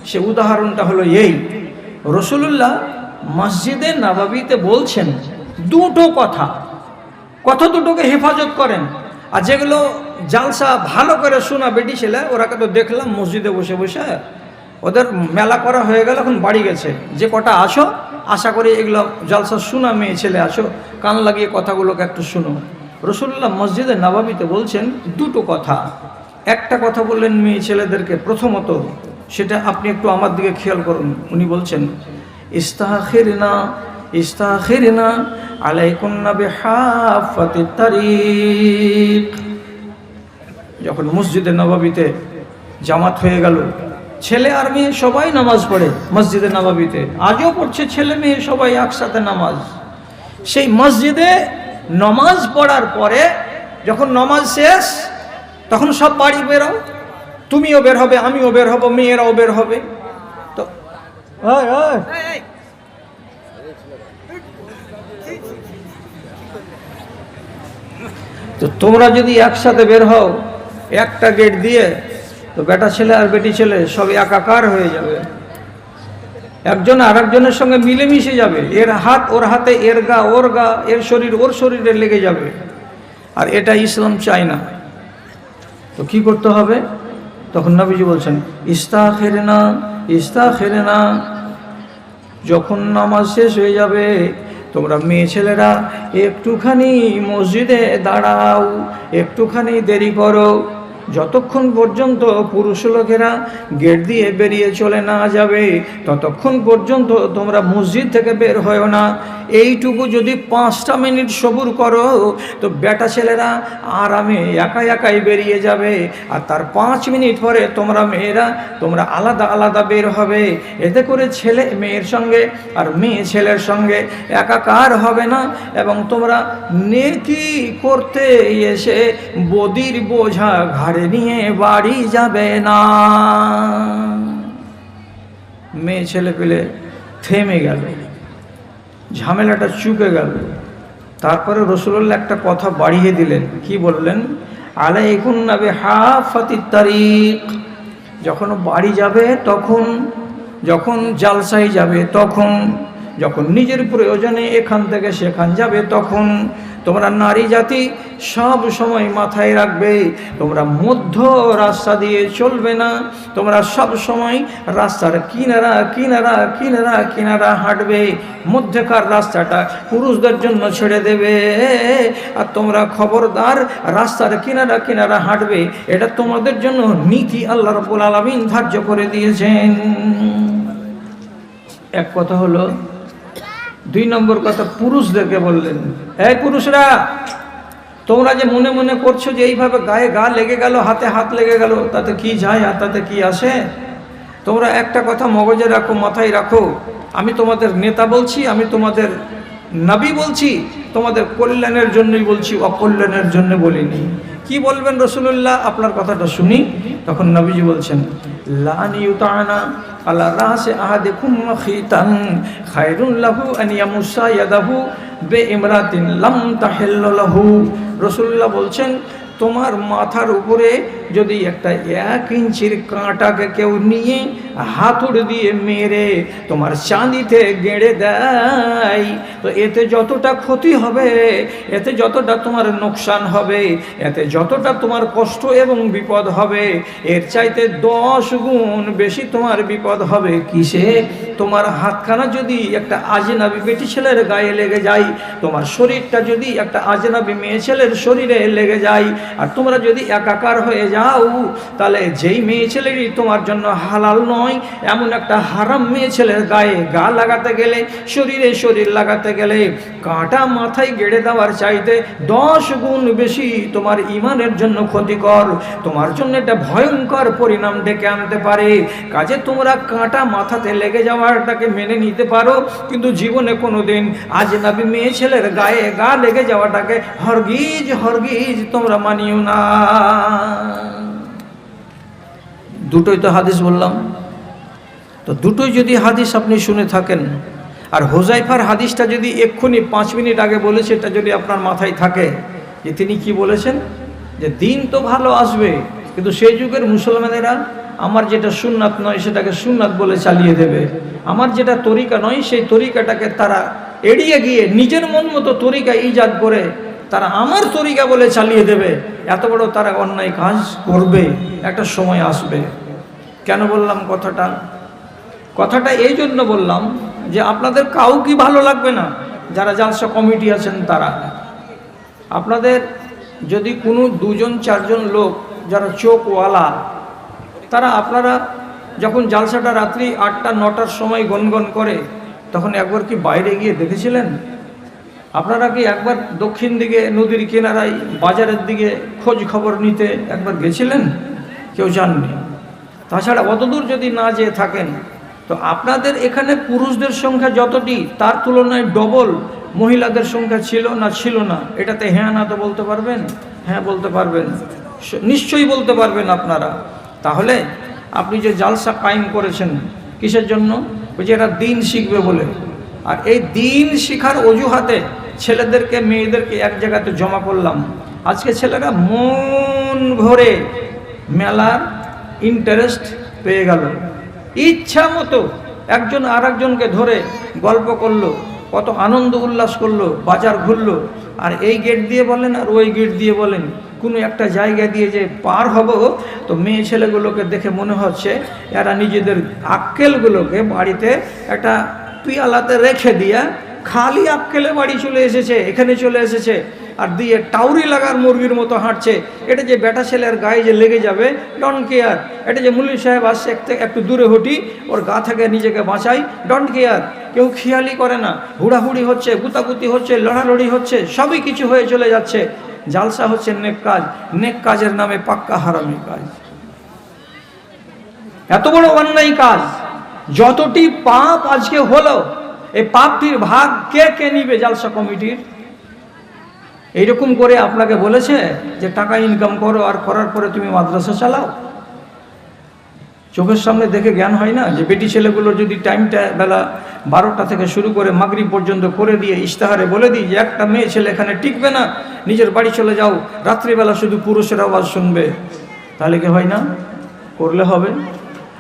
সে উদাহরণটা হলো এই, রাসূলুল্লাহ মসজিদে নববীতে বলছেন দুটো কথা দুটোকে হেফাজত করেন। আর যেগুলো জালসা ভালো করে শোনা বেটি ছেলে, ওরাকে তো দেখলাম মসজিদে বসে বসে, ওদের মেলা করা হয়ে গেল, এখন বাড়ি গেছে। যে কটা আসো, আশা করি এগুলো জালসা শোনা মেয়ে ছেলে আসো, কান লাগিয়ে কথাগুলোকে একটু শুনো। রাসূলুল্লাহ মসজিদে নববীতে বলছেন দুটো কথা। একটা কথা বললেন মেয়ে ছেলেদেরকে, প্রথমত সেটা আপনি একটু আমার দিকে খেয়াল করুন। উনি বলছেন ইস্তাখিরনা ইস্তাখিরনা আলাইকুন্না বিহাফাতিত তারিক। যখন মসজিদে নববীতে জামাত হয়ে গেল, ছেলে আর মেয়ে সবাই নামাজ পড়ে মসজিদে নববীতে, আজও পড়ছে ছেলে মেয়ে সবাই একসাথে নামাজ। সেই মসজিদে নামাজ পড়ার পরে যখন নামাজ শেষ, তখন সব বাড়ি বেরো, তুমিও বের হবে, আমিও বের হব, মেয়েরাও বের হবে। তো তো তোমরা যদি একসাথে বের হও একটা গেট দিয়ে, তো বেটা ছেলে আর বেটি ছেলে সব একাকার হয়ে যাবে, একজন আর একজনের সঙ্গে মিলেমিশে যাবে। এর হাত ওর হাতে, এর গা ওর গা, এর শরীর ওর শরীরে লেগে যাবে। আর এটা ইসলাম চায় না। তো কি করতে হবে? তখন নবীজি বলছেন ইস্তাখিরনা ইস্তাখিরনা। যখন নামাজ শেষ হয়ে যাবে, তোমরা মেয়ে ছেলেরা একটুখানি মসজিদে দাঁড়াও, একটুখানি দেরি করো, যতক্ষণ পর্যন্ত পুরুষ লোকেরা গেট দিয়ে বেরিয়ে চলে না যাবে ততক্ষণ পর্যন্ত তোমরা মসজিদ থেকে বের হয় না। এইটুকু যদি 5টা মিনিট সবুর করো, তো বেটা ছেলেরা আরামে একা একাই বেরিয়ে যাবে, আর তার 5 মিনিট পরে তোমরা মেয়েরা তোমরা আলাদা আলাদা বের হবে। এতে করে ছেলে মেয়ের সঙ্গে আর মেয়ে ছেলের সঙ্গে একাকার হবে না, এবং তোমরা নেকি করতে এসে বদির বোঝা ঘাড়ে নিয়ে বাড়ি যাবে না। মেয়ে ছেলে পেলে থেমে গেল, ঝামেলাটা চুকে গেল। তারপরে রাসূলুল্লাহ একটা কথা বাড়িয়ে দিলেন। কি বললেন? আলাইকুন্না বিহাফাতিত তারিক। যখন বাড়ি যাবে তখন, যখন জালসায় যাবে তখন, যখন নিজের প্রয়োজনে এখান থেকে সেখান যাবে তখন, তোমরা নারী জাতি সব সময় মাথায় রাখবে তোমরা মধ্য রাস্তা দিয়ে চলবে না, তোমরা সব সময় রাস্তার কিনারা কিনারা কিনারা কিনারা হাঁটবে। মধ্যকার রাস্তাটা পুরুষদের জন্য ছেড়ে দেবে, আর তোমরা খবরদার রাস্তার কিনারা কিনারা হাঁটবে। এটা তোমাদের জন্য নীতি আল্লাহ রাব্বুল আলামিন ধার্য করে দিয়েছেন। এক কথা হলো। 2 নম্বর কথা পুরুষদেরকে বললেন, এই পুরুষরা, তোমরা যে মনে মনে করছো যে এইভাবে গায়ে গা লেগে গেল, হাতে হাত লেগে গেল, তাতে কি যায় আর তাতে কি আসে? তোমরা একটা কথা মগজে রাখো, মাথায় রাখো, আমি তোমাদের নেতা বলছি, আমি তোমাদের নবী বলছি, তোমাদের কল্যাণের জন্যই বলছি, অকল্যাণের জন্য বলিনি। কি বলবেন রাসূলুল্লাহ? আপনার কথাটা শুনি। তখন নবীজি বলছেন লান ইউতানা আলা রাসি আহাদিকুম খিতান খায়রুন লাহু আন ইয়ামুসা ইয়াদাহু বিইমরাতিন লাম তাহিল্লু লাহু। রাসূলুল্লাহ বলছেন তোমার মাথার উপরে যদি একটা 1 ইঞ্চির কাঁটাকে কেউ নিয়ে হাতুড়ি দিয়ে মেরে তোমার চাঁদিতে গেড়ে দেয়, তো এতে যতটা ক্ষতি হবে, এতে যতটা তোমার নোকসান হবে, এতে যতটা তোমার কষ্ট এবং বিপদ হবে, এর চাইতে 10 গুণ বেশি তোমার বিপদ হবে। কিসে? তোমার হাতখানা যদি একটা আজনাবি বেটি ছেলের গায়ে লেগে যায়, তোমার শরীরটা যদি একটা আজনাবি মেয়ে ছেলের শরীরে লেগে যায়, আর তোমরা যদি একাকার হয়ে যাও, তাহলে যেই মেয়ে ছেলেরই তোমার জন্য হালাল নয় এমন একটা হারাম মেয়ে ছেলের গায়ে গা লাগাতে গেলে, শরীরে শরীর লাগাতে গেলে, কাঁটা মাথায় গেড়ে দেওয়ার চাইতে 10 গুণ বেশি তোমার ইমানের জন্য ক্ষতিকর, তোমার জন্য একটা ভয়ঙ্কর পরিণাম ডেকে আনতে পারে। কাজে তোমরা কাঁটা মাথাতে লেগে যাওয়াটাকে মেনে নিতে পারো, কিন্তু জীবনে কোনোদিন আজনাবি মেয়ে ছেলের গায়ে গা লেগে যাওয়াটাকে হরগিজ হরগিজ তোমরা মানিও না। দুটোই তো হাদিস বললাম, তো দুটোই যদি হাদিস আপনি শুনে থাকেন, আর হোজাইফার হাদিসটা যদি এক্ষুনি 5 মিনিট আগে বলেছে, এটা যদি আপনার মাথায় থাকে যে তিনি কি বলেছেন, যে দিন তো ভালো আসবে, কিন্তু সেই যুগের মুসলমানেরা আমার যেটা সুন্নাত নয় সেটাকে সুন্নাত বলে চালিয়ে দেবে, আমার যেটা তরিকা নয় সেই তরিকাটাকে তারা এড়িয়ে গিয়ে নিজের মন মতো তরিকা ইজাদ করে তারা আমার তরিকা বলে চালিয়ে দেবে। এত বড় তারা অন্যায় কাজ করবে, একটা সময় আসবে। কেন বললাম কথাটা এই জন্য বললাম যে আপনাদের কাউকে ভালো লাগবে না, যারা জালসা কমিটি আছেন তারা। আপনাদের যদি কোনো 2-4 জন লোক যারা চোখওয়ালা, তারা আপনারা যখন জালসাটা রাত্রি 8টা-9টার সময় গনগন করে, তখন একবার কি বাইরে গিয়ে দেখেছিলেন? আপনারা কি একবার দক্ষিণ দিকে নদীর কিনারায় বাজারের দিকে খোঁজ খবর নিতে একবার গেছিলেন? কেউ যাননি। তাছাড়া অতদূর যদি না যেয়ে থাকেন, তো আপনাদের এখানে পুরুষদের সংখ্যা যতটি, তার তুলনায় ডবল মহিলাদের সংখ্যা ছিল না? এটাতে হ্যাঁ না তো বলতে পারবেন? হ্যাঁ বলতে পারবেন, নিশ্চয়ই বলতে পারবেন আপনারা। তাহলে আপনি যে জালসা কায়েম করেছেন কিসের জন্য? ওই যে এরা দিন শিখবে বলে। আর এই দিন শিখার অজুহাতে ছেলেদেরকে মেয়েদেরকে এক জায়গাতে জমা করলাম। আজকে ছেলেরা মন ভরে মেলার ইন্টারেস্ট পেয়ে গেল, ইচ্ছা মতো একজন আর একজনকে ধরে গল্প করলো, কত আনন্দ উল্লাস করলো, বাজার ঘুরলো, আর এই গেট দিয়ে বলেন আর ওই গেট দিয়ে বলেন, কোনো একটা জায়গা দিয়ে যে পার হব, তো মেয়ে ছেলেগুলোকে দেখে মনে হচ্ছে এরা নিজেদের আক্কেলগুলোকে বাড়িতে একটা পিয়ালাতে রেখে দিয়া খালি আক্কেলে বাড়ি চলে এসেছে, এখানে চলে এসেছে, আর দিয়ে টাউরি লাগার মুরগির মতো হাঁটছে। এটা যে বেটা ছেলের গায়ে যে লেগে যাবে, ডোন্ট কেয়ার। এটা যে মুল্লি সাহেব আসছে একটু দূরে হটি, ওর গা থেকে নিজেকে বাঁচাই, ডোন্ট কেয়ার। কেউ খেয়ালই করে না, হুড়াহুড়ি হচ্ছে, গুতাগুতি হচ্ছে, লড়ালড়ি হচ্ছে, সবই কিছু হয়ে চলে যাচ্ছে। জালসা হচ্ছে নেক কাজ, নেক কাজের নামে পাক্কা হারামি কাজ। এত বড় অন্যায় কাজ, যতটি পাপ আজকে হলো, এই পাপটির ভাগ কে কে নিবে? জালসা কমিটির। এইরকম করে আপনাকে বলেছে যে টাকা ইনকাম করো, আর করার পরে তুমি মাদ্রাসা চালাও। চোখের সামনে দেখে জ্ঞান হয় না যে বেটি ছেলেগুলোর যদি টাইমটা বেলা 12টা থেকে শুরু করে মাগরিব পর্যন্ত করে দিয়ে ইশতেহারে বলে দিই যে একটা মেয়ে ছেলে এখানে টিকবে না, নিজের বাড়ি চলে যাও, রাত্রিবেলা শুধু পুরুষের আওয়াজ শুনবে, তাহলে কি হয় না? করলে হবে।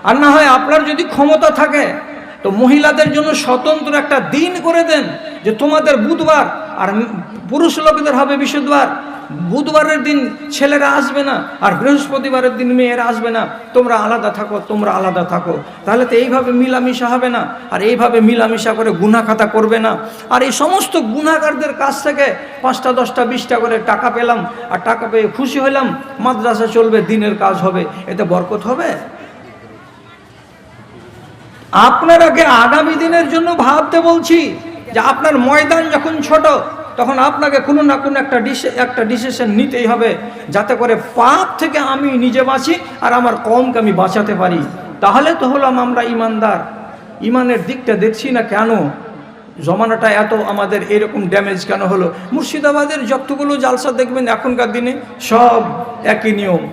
আর না হয় আপনার যদি ক্ষমতা থাকে তো মহিলাদের জন্য স্বতন্ত্র একটা দিন করে দেন, যে তোমাদের বুধবার আর পুরুষ লোকদের হবে বৃহস্পতিবার, বুধবারের দিন ছেলেরা আসবে না, আর বৃহস্পতিবারের দিন মেয়েরা আসবে না, তোমরা আলাদা থাকো, তোমরা আলাদা থাকো। তাহলে তো এইভাবে মিলামিশা হবে না, আর এইভাবে মিলামিশা করে গুনাহ খাতা করবে না। আর এই সমস্ত গুনাহগারদের কাছ থেকে 5টা 10টা 20টা করে টাকা পেলাম, আর টাকা পেয়ে খুশি হলাম, মাদ্রাসা চলবে, দিনের কাজ হবে, এতে বরকত হবে? আপনারাকে আগামী দিনের জন্য ভাবতে বলছি, যে আপনার ময়দান যখন ছোট, তখন আপনাকে কোনো না কোনো একটা ডিসিশন নিতেই হবে, যাতে করে পাপ থেকে আমি নিজে বাঁচি আর আমার কমকে আমি বাঁচাতে পারি। তাহলে তো হলাম আমরা ইমানদার। ইমানের দিকটা দেখছি না কেন? জমানাটা এত আমাদের এরকম ড্যামেজ কেন হলো? মুর্শিদাবাদের যতগুলো জালসা দেখবেন এখনকার দিনে সব একই নিয়ম।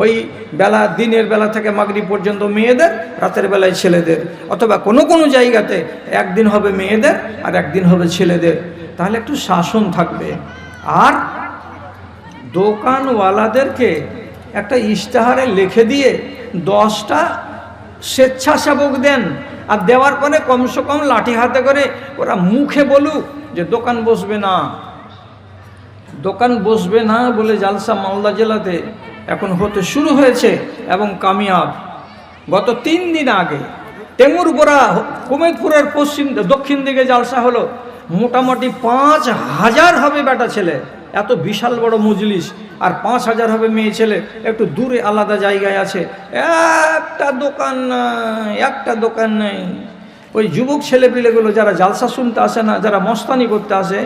ওই বেলা, দিনের বেলা থেকে মাগরিব পর্যন্ত মেয়েদের, রাতের বেলায় ছেলেদের, অথবা কোনো কোনো জায়গাতে একদিন হবে মেয়েদের আর একদিন হবে ছেলেদের। তাহলে একটু শাসন থাকবে। আর দোকানওয়ালাদেরকে একটা ইশতেহারে লিখে দিয়ে 10টা স্বেচ্ছাসেবক দেন, আর দেওয়ার পরে কমসে কম লাঠি হাতে করে ওরা মুখে বলুক যে দোকান বসবে না, দোকান বসবে না বলে জালসা মালদা জেলাতে এখন হতে শুরু হয়েছে এবং কামিয়াব। গত 3 দিন আগে টেঙ্গুরবোড়া কুমেদপুরের দক্ষিণ দিকে জালসা হলো, মোটামুটি 5000 হবে বেটা ছেলে, এত বিশাল বড় মজলিস, আর 5000 হবে মেয়ে ছেলে, একটু দূরে আলাদা জায়গায় আছে, একটা দোকান নাই। ওই যুবক ছেলেপিলেগুলো যারা জালসা শুনতে আসে না, যারা মস্তানি করতে আসে,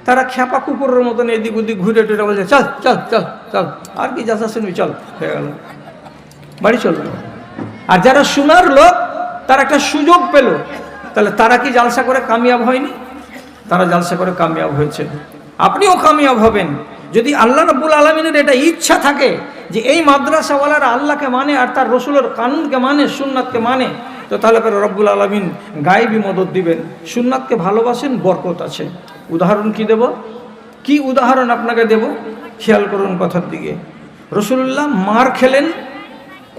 তারা খেপা কুকুরের মতন এদিক ওদিক ঘুরে টুরে বলছে চল চল চল চল, আর কি জালসা শুনবি, চল, হয়ে গেল, বাড়ি চল। আর যারা শোনার লোক তারা একটা সুযোগ পেল, তাহলে তারা কি জালসা করে কামিয়াব হয়নি? তারা জালসা করে কামিয়াব হয়েছে। আপনিও কামিয়াব হবেন যদি আল্লাহ রাব্বুল আলামিনের এটা ইচ্ছা থাকে যে এই মাদ্রাসাওয়ালারা আল্লাহকে মানে আর তার রসুলের কানুনকে মানে, সুন্নাতকে মানে, তো তাহলে পরে রব্বুল আলামিন গায়েবী মদদ দিবেন। সুন্নাতকে ভালোবাসেন, বরকত আছে। উদাহরণ কি দেব, কি উদাহরণ আপনাকে দেব, খেয়াল করুন কথার দিকে। রসুল্লাহ মার খেলেন,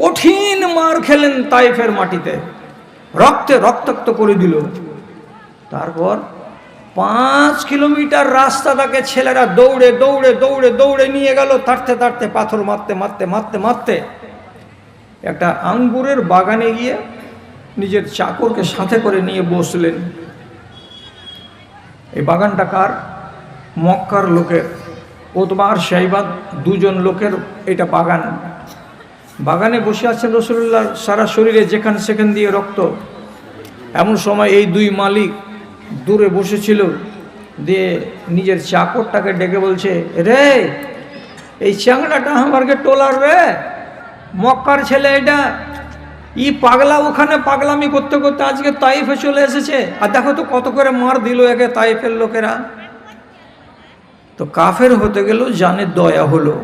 কঠিন মার খেলেন তায়েফের মাটিতে, রক্তে রক্তাক্ত করে দিল। তারপর 5 কিলোমিটার রাস্তা তাকে ছেলেরা দৌড়ে দৌড়ে দৌড়ে দৌড়ে নিয়ে গেল, তাড়তে তাড়তে, পাথর মারতে মারতে মারতে মারতে একটা আঙ্গুরের বাগানে গিয়ে নিজের চাকরকে সাথে করে নিয়ে বসলেন। এই বাগানটা কার? মক্কার লোকের, উতবা আর শাইবা, 2 জন লোকের এটা বাগান। বাগানে বসে আছেন রাসূলুল্লাহর সারা শরীরে যেখান সেখান দিয়ে রক্ত। এমন সময় এই 2 মালিক দূরে বসেছিল, দিয়ে নিজের চাকরটাকে ডেকে বলছে, রে এই চ্যাংড়াটা আমাকে টোলার রে, মক্কার ছেলে এটা, ই পাগলা ওখানে পাগলামি করতে করতে আজকে তাইফে চলে এসেছে, আর দেখো তো কত করে মার দিল একে তাইফের লোকেরা। তো কাফের হতে গেল, জানে দয়া হলো,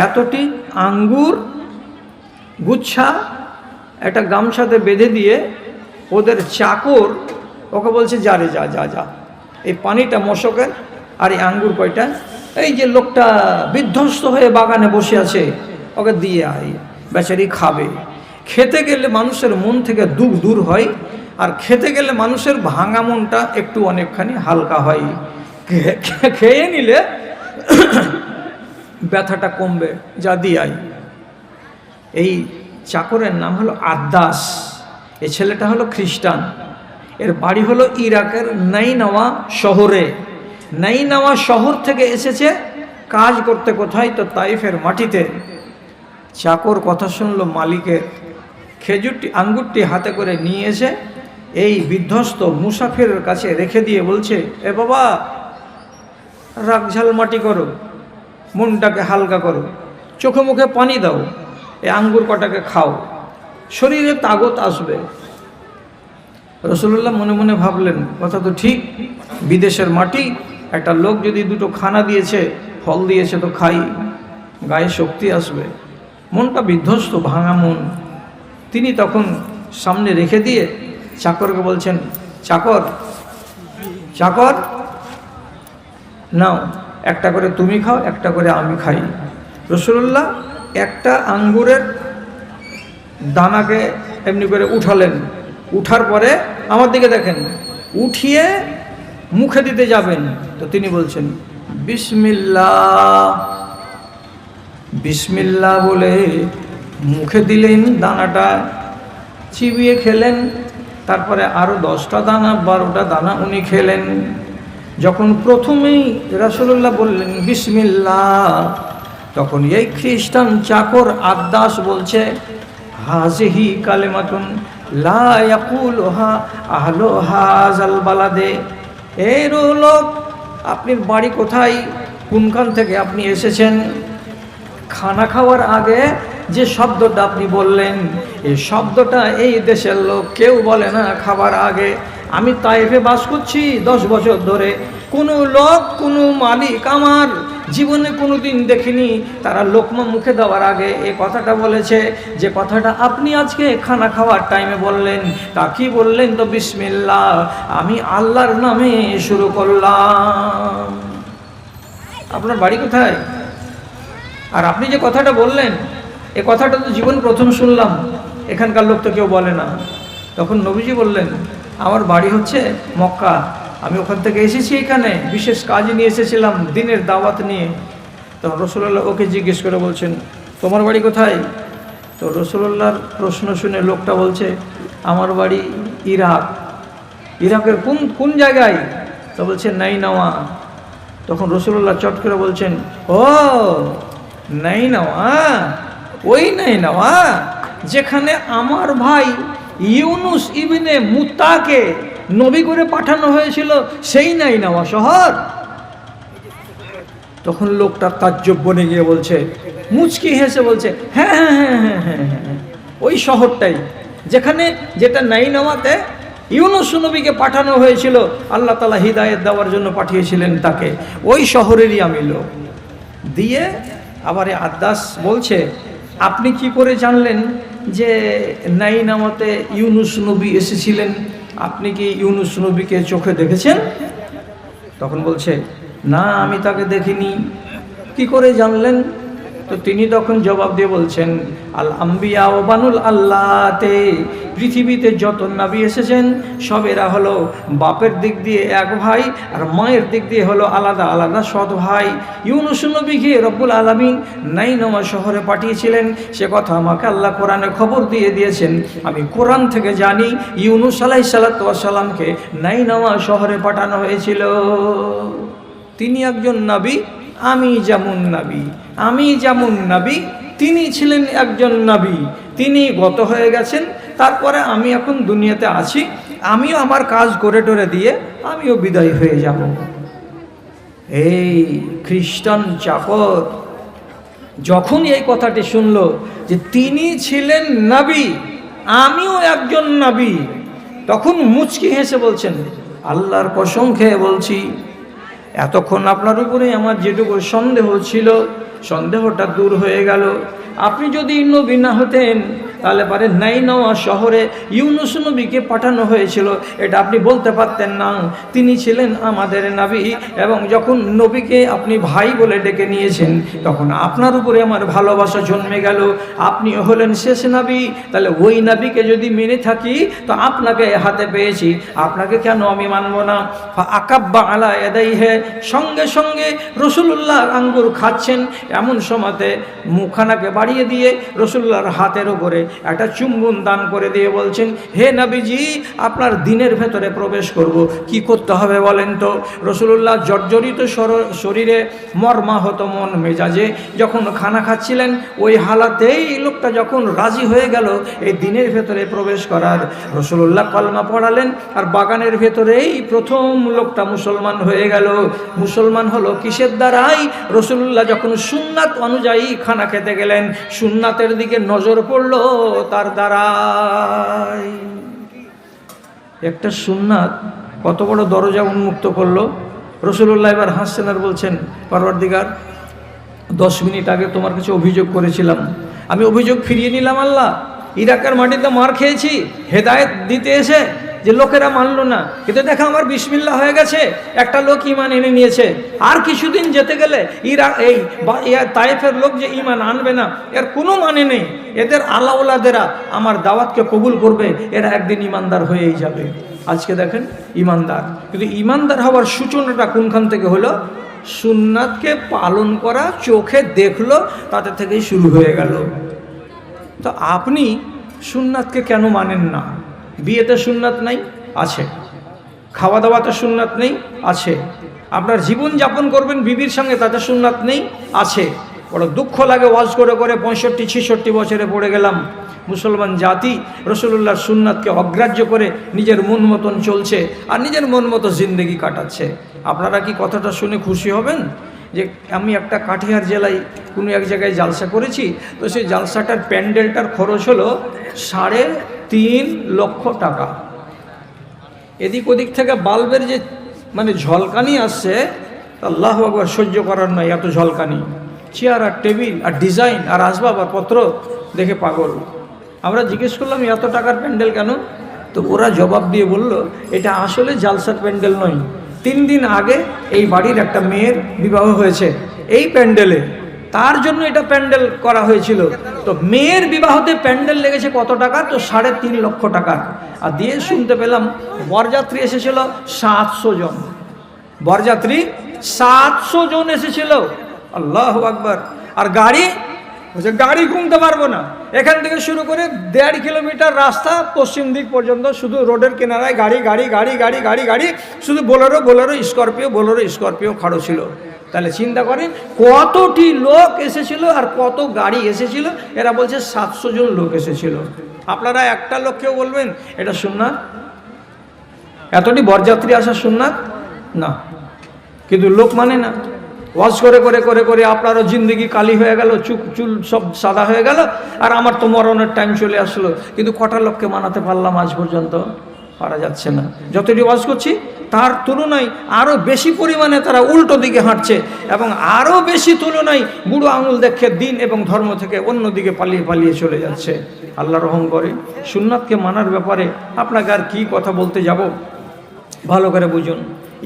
এতটি আঙ্গুর গুচ্ছা একটা গামছাতে বেঁধে দিয়ে ওদের চাকর ওকে বলছে, যা রে যা যা যা, এই পানিটা মশকের আর এই আঙ্গুর কয়টা এই যে লোকটা বিধ্বস্ত হয়ে বাগানে বসে আছে ওকে দিয়ে আয়, বেচারি খাবে। খেতে গেলে মানুষের মন থেকে দুঃখ দূর হয়, আর খেতে গেলে মানুষের ভাঙা মনটা একটু অনেকখানি হালকা হয়। খেয়ে নিলে ব্যথাটা কমবে, যা দিয়ে আয়। এই চাকরের নাম হলো আদ্দাস। এই ছেলেটা হলো খ্রিস্টান, এর বাড়ি হলো ইরাকের নাইনাওয়া শহরে। নাইনাওয়া শহর থেকে এসেছে কাজ করতে কোথায়, তো তাইফের মাটিতে। চাকর কথা শুনলো মালিকের, খেজুরটি আঙ্গুরটি হাতে করে নিয়ে এসে এই বিধ্বস্ত মুসাফিরের কাছে রেখে দিয়ে বলছে, এ বাবা রাগঝাল মাটি করো, মনটাকে হালকা করো, চোখে মুখে পানি দাও, এই আঙ্গুর কটাকে খাও, শরীরে তাগত আসবে। রাসূলুল্লাহ মনে মনে ভাবলেন, কথা তো ঠিক, বিদেশের মাটি, একটা লোক যদি 2টো খানা দিয়েছে, ফল দিয়েছে, তো খাই, গায়ে শক্তি আসবে। মনটা বিধ্বস্ত, ভাঙা মন। তিনি তখন সামনে রেখে দিয়ে চাকরকে বলছেন, চাকর চাকর নাও, একটা করে তুমি খাও, একটা করে আমি খাই। রাসূলুল্লাহ একটা আঙ্গুরের দানাকে এমনি করে উঠালেন, উঠার পরে আমার দিকে দেখেন, উঠিয়ে মুখে দিতে যাবেন, তো তিনি বলছেন বিসমিল্লাহ, বিসমিল্লাহ বলে মুখে দিলেন, দানাটা চিবিয়ে খেলেন। তারপরে আরও 10টা দানা 12টা দানা উনি খেলেন। যখন প্রথমেই রাসূলুল্লাহ বললেন বিসমিল্লাহ, তখন এই খ্রিস্টান চাকর আদ্দাস বলছে, হাজিহি কালেমাতুন লা ইয়াকুলুহা আহলু হাযাল বালাদে। এই লোক, আপনার বাড়ি কোথায়, কোনখান থেকে আপনি এসেছেন? খানা খাওয়ার আগে যে শব্দটা আপনি বললেন, এই শব্দটা এই দেশের লোক কেউ বলে না খাবার আগে। আমি তাইফে বাস করছি 10 বছর ধরে, কোনো লোক, কোনো মালিক আমার জীবনে কোনো দিন দেখিনি তারা লোকমা মুখে দেওয়ার আগে এই কথাটা বলেছে। যে কথাটা আপনি আজকে খানা খাওয়ার টাইমে বললেন, তা কি বললেন? তো বিসমিল্লাহ, আমি আল্লাহর নামে শুরু করলাম। আপনার বাড়ি কোথায়? আর আপনি যে কথাটা বললেন, এ কথাটা তো জীবন প্রথম শুনলাম, এখানকার লোক তো কেউ বলে না। তখন নবীজি বললেন, আমার বাড়ি হচ্ছে মক্কা, আমি ওখান থেকে এসেছি এখানে, বিশেষ কাজ নিয়ে এসেছিলাম, দিনের দাওয়াত নিয়ে। তখন রাসূলুল্লাহ ওকে জিজ্ঞেস করে বলছেন, তোমার বাড়ি কোথায়? তো রাসূলুল্লাহর প্রশ্ন শুনে লোকটা বলছে, আমার বাড়ি ইরাক। ইরাকের কোন কোন জায়গায়? তো বলছে নাইনাওয়া। তখন রাসূলুল্লাহ চট করে বলছেন, ও নাইনাওয়া, ওই নাইনাওয়া যেখানে আমার ভাই ইউনুস ইবনে মুত্তাকে নবী করে পাঠানো হয়েছিল, সেই নাইনাওয়া শহর? তখন লোকটা তাজ্জব বনে গিয়ে বলছে, মুচকি হেসে বলছে, হ্যাঁ হ্যাঁ হ্যাঁ হ্যাঁ হ্যাঁ হ্যাঁ, ওই শহরটাই, যেটা নাইনাওয়াতে ইউনুস নবীকে পাঠানো হয়েছিল, আল্লাহ তাআলা হিদায়াত দেওয়ার জন্য পাঠিয়েছিলেন তাকে, ওই শহরেরই আমি লোক। দিয়ে আবার আদাস বলছে, আপনি কি করে জানলেন যে নাইনাওয়াতে ইউনুস নবী এসেছিলেন? আপনি কি ইউনুস নবীকে চোখে দেখেছেন? তখন বলছে, না আমি তাকে দেখিনি। কি করে জানলেন? তো তিনি তখন জবাব দিয়ে বলছেন, আল আম্বিয়া ও বানুল আল্লাহতে, পৃথিবীতে যত নবী এসেছেন সব এরা হলো বাপের দিক দিয়ে এক ভাই আর মায়ের দিক দিয়ে হলো আলাদা আলাদা সৎ ভাই। ইউনুস নবীকে রব্বুল আলামিন নাইনাওয়া শহরে পাঠিয়েছিলেন, সে কথা আমাকে আল্লাহ কোরআনে খবর দিয়ে দিয়েছেন। আমি কোরআন থেকে জানি ইউনুস আলাইহিস সালাতু ওয়াস সালামকে নাইনাওয়া শহরে পাঠানো হয়েছিল। তিনি একজন নবী, আমি যেমন নবী, তিনি ছিলেন একজন নবী। তিনি গত হয়ে গেছেন, তারপরে আমি এখন দুনিয়াতে আছি, আমিও আমার কাজ করে টোরে দিয়ে আমিও বিদায় হয়ে যাব। এই খ্রিস্টান চাকর যখন এই কথাটি শুনল যে তিনি ছিলেন নবী, আমিও একজন নবী, তখন মুচকি হেসে বলছেন, আল্লাহর কসম খেয়ে বলছি, এতক্ষণ আপনার উপরে আমার যেটুকু সন্দেহ ছিল, সন্দেহটা দূর হয়ে গেল। আপনি যদি নবী না হতেন তাহলে পারে নাইনাওয়া শহরে ইউনুস নবীকে পাঠানো হয়েছিল এটা আপনি বলতে পারতেন না। তিনি ছিলেন আমাদের নবী, এবং যখন নবীকে আপনি ভাই বলে ডেকে নিয়েছেন তখন আপনার উপরে আমার ভালোবাসা জন্মে গেল। আপনি হলেন শেষ নবী, তাহলে ওই নবীকে যদি মেনে থাকি তো আপনাকে হাতে পেয়েছি, আপনাকে কেন আমি মানব না? আকাব্বা আলা ইয়াদাইহি, সঙ্গে সঙ্গে রাসূলুল্লাহ আঙ্গুর খাচ্ছেন, এমন সময়তে মুখখানাকে বাড়িয়ে দিয়ে রাসূলুল্লাহর হাতের উপরে একটা চুম্বন দান করে দিয়ে বলছেন, হে নবীজি, আপনার দিনের ভেতরে প্রবেশ করব, কি করতে হবে বলেন তো? রাসূলুল্লাহ জর্জরিত শরীরে, মর্মাহত মন মেজাজে যখন খানা খাচ্ছিলেন, ওই হালাতেই লোকটা যখন রাজি হয়ে গেল এই দিনের ভেতরে প্রবেশ করার, রাসূলুল্লাহ কলমা পড়ালেন, আর বাগানের ভেতরেই প্রথম লোকটা মুসলমান হয়ে গেল। মুসলমান হলো কিসের দ্বারাই? রাসূলুল্লাহ যখন সুন্নাত অনুযায়ী খানা খেতে গেলেন, সুন্নাতের দিকে নজর পড়ল তার দ্বারাই। একটা সুন্নাত কত বড় দরজা উন্মুক্ত করলো। রাসূলুল্লাহ এবার হাসছেন আর বলছেন, পরওয়ারদিগার, 10 মিনিট আগে তোমার কাছে অভিযোগ করেছিলাম, আমি অভিযোগ ফিরিয়ে নিলাম। আল্লাহ, ইরাকের মাটিতে মার খেয়েছি হেদায়েত দিতে এসে, যে লোকেরা মানলো না, কিন্তু দেখা আমার বিসমিল্লাহ হয়ে গেছে, একটা লোক ঈমান এনে নিয়েছে। আর কিছুদিন যেতে গেলে তায়েফের লোক যে ঈমান আনবে না, এর কোনো মানে নেই, এদের আলাওলাদেরা আমার দাওয়াতকে কবুল করবে, এরা একদিন ঈমানদার হয়েই যাবে। আজকে দেখেন ঈমানদার, কিন্তু ঈমানদার হওয়ার সূচনাটা কোনখান থেকে হলো? সুন্নাতকে পালন করা, চোখে দেখলো, তাতে থেকেই শুরু হয়ে গেল। তো আপনি সুন্নাতকে কেন মানেন না? বিয়েতে সুন্নাত নাই? আছে। খাওয়া দাওয়াতে সুন্নাত নেই? আছে। আপনার জীবন যাপন করবেন বিবির সঙ্গে, তাতে সুন্নাত নেই? আছে। বড় দুঃখ লাগে, ওয়াজ করে করে 65-66 বছরে পড়ে গেলাম, মুসলমান জাতি রাসূলুল্লাহর সুন্নাতকে অগ্রাহ্য করে নিজের মন মতন চলছে আর নিজের মন মতো জিন্দেগি কাটাচ্ছে। আপনারা কি কথাটা শুনে খুশি হবেন যে আমি একটা কাঠিয়ার জেলায় কোনো এক জায়গায় জালসা করেছি, তো সেই জালসাটার প্যান্ডেলটার খরচ হলো 3.5 লক্ষ টাকা। এদিক ওদিক থেকে বাল্বের যে ঝলকানি আসছে, আল্লাহু আকবার, সহ্য করার নয় এত ঝলকানি। চেয়ার আর টেবিল আর ডিজাইন আর আসবাব আর পত্র দেখে পাগল। আমরা জিজ্ঞেস করলাম এত টাকার প্যান্ডেল কেন? তো ওরা জবাব দিয়ে বলল, এটা আসলে জালসার প্যান্ডেল নয়, 3 দিন আগে এই বাড়ির একটা মেয়ের বিবাহ হয়েছে, এই প্যান্ডেলে তার জন্য এটা প্যান্ডেল করা হয়েছিল। তো মেয়ের বিবাহতে প্যান্ডেল লেগেছে কত টাকা? তো 3.5 লক্ষ টাকা। আর দিয়ে শুনতে পেলাম বরযাত্রী এসেছিল 700 জন, বরযাত্রী 700 জন এসেছিল। আল্লাহু আকবার। আর গাড়ি, বলছে গাড়ি গুনতে পারবো না, এখান থেকে শুরু করে 1.5 কিলোমিটার রাস্তা পশ্চিম দিক পর্যন্ত শুধু রোডের কিনারায় গাড়ি গাড়ি গাড়ি গাড়ি গাড়ি গাড়ি, শুধু Bolero Bolero Scorpio Bolero Scorpio খাড়ো ছিল। তাহলে চিন্তা করেন কতটি লোক এসেছিল আর কত গাড়ি এসেছিল। এরা বলছে 700 জন লোক এসেছিল। আপনারা একটা লোককেও বলবেন এটা সুন্নাত? এতটি বরযাত্রী আসা সুন্নাত না, কিন্তু লোক মানে না। ওয়াজ করে করে করে করে আপনারও জিন্দগি কালি হয়ে গেল, চুল সব সাদা হয়ে গেল, আর আমার তো মরণের টাইম চলে আসলো, কিন্তু কটা লোককে মানাতে পারলাম আজ পর্যন্ত? পারা যাচ্ছে না। যতটি ওয়াজ করছি তার তুলনায় আরও বেশি পরিমাণে তারা উল্টো দিকে হাঁটছে, এবং আরও বেশি তুলনায় বুড়ো আঙুল দেখে দিন এবং ধর্ম থেকে অন্য দিকে পালিয়ে পালিয়ে চলে যাচ্ছে। আল্লাহ রহম করে। সুন্নাতকে মানার ব্যাপারে আপনাকে আর কি কথা বলতে যাব, ভালো করে বুঝুন।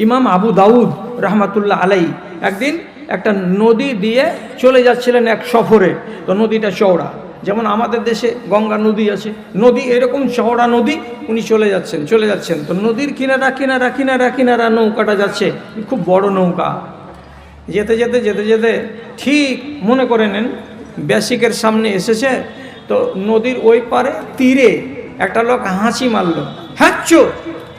ইমাম আবু দাউদ রহমাতুল্লাহ আলাই একদিন একটা নদী দিয়ে চলে যাচ্ছিলেন এক সফরে। তো নদীটা চওড়া, যেমন আমাদের দেশে গঙ্গা নদী আছে, নদী এরকম চওড়া নদী। উনি চলে যাচ্ছেন। তো নদীর কিনারা কিনারা কিনারা কিনারা নৌকাটা যাচ্ছে, খুব বড় নৌকা। যেতে যেতে যেতে যেতে ঠিক মনে করে নেন বেসিকের সামনে এসেছে। তো নদীর ওই পারে তীরে একটা লোক হাঁচি মারল, হ্যাঁচো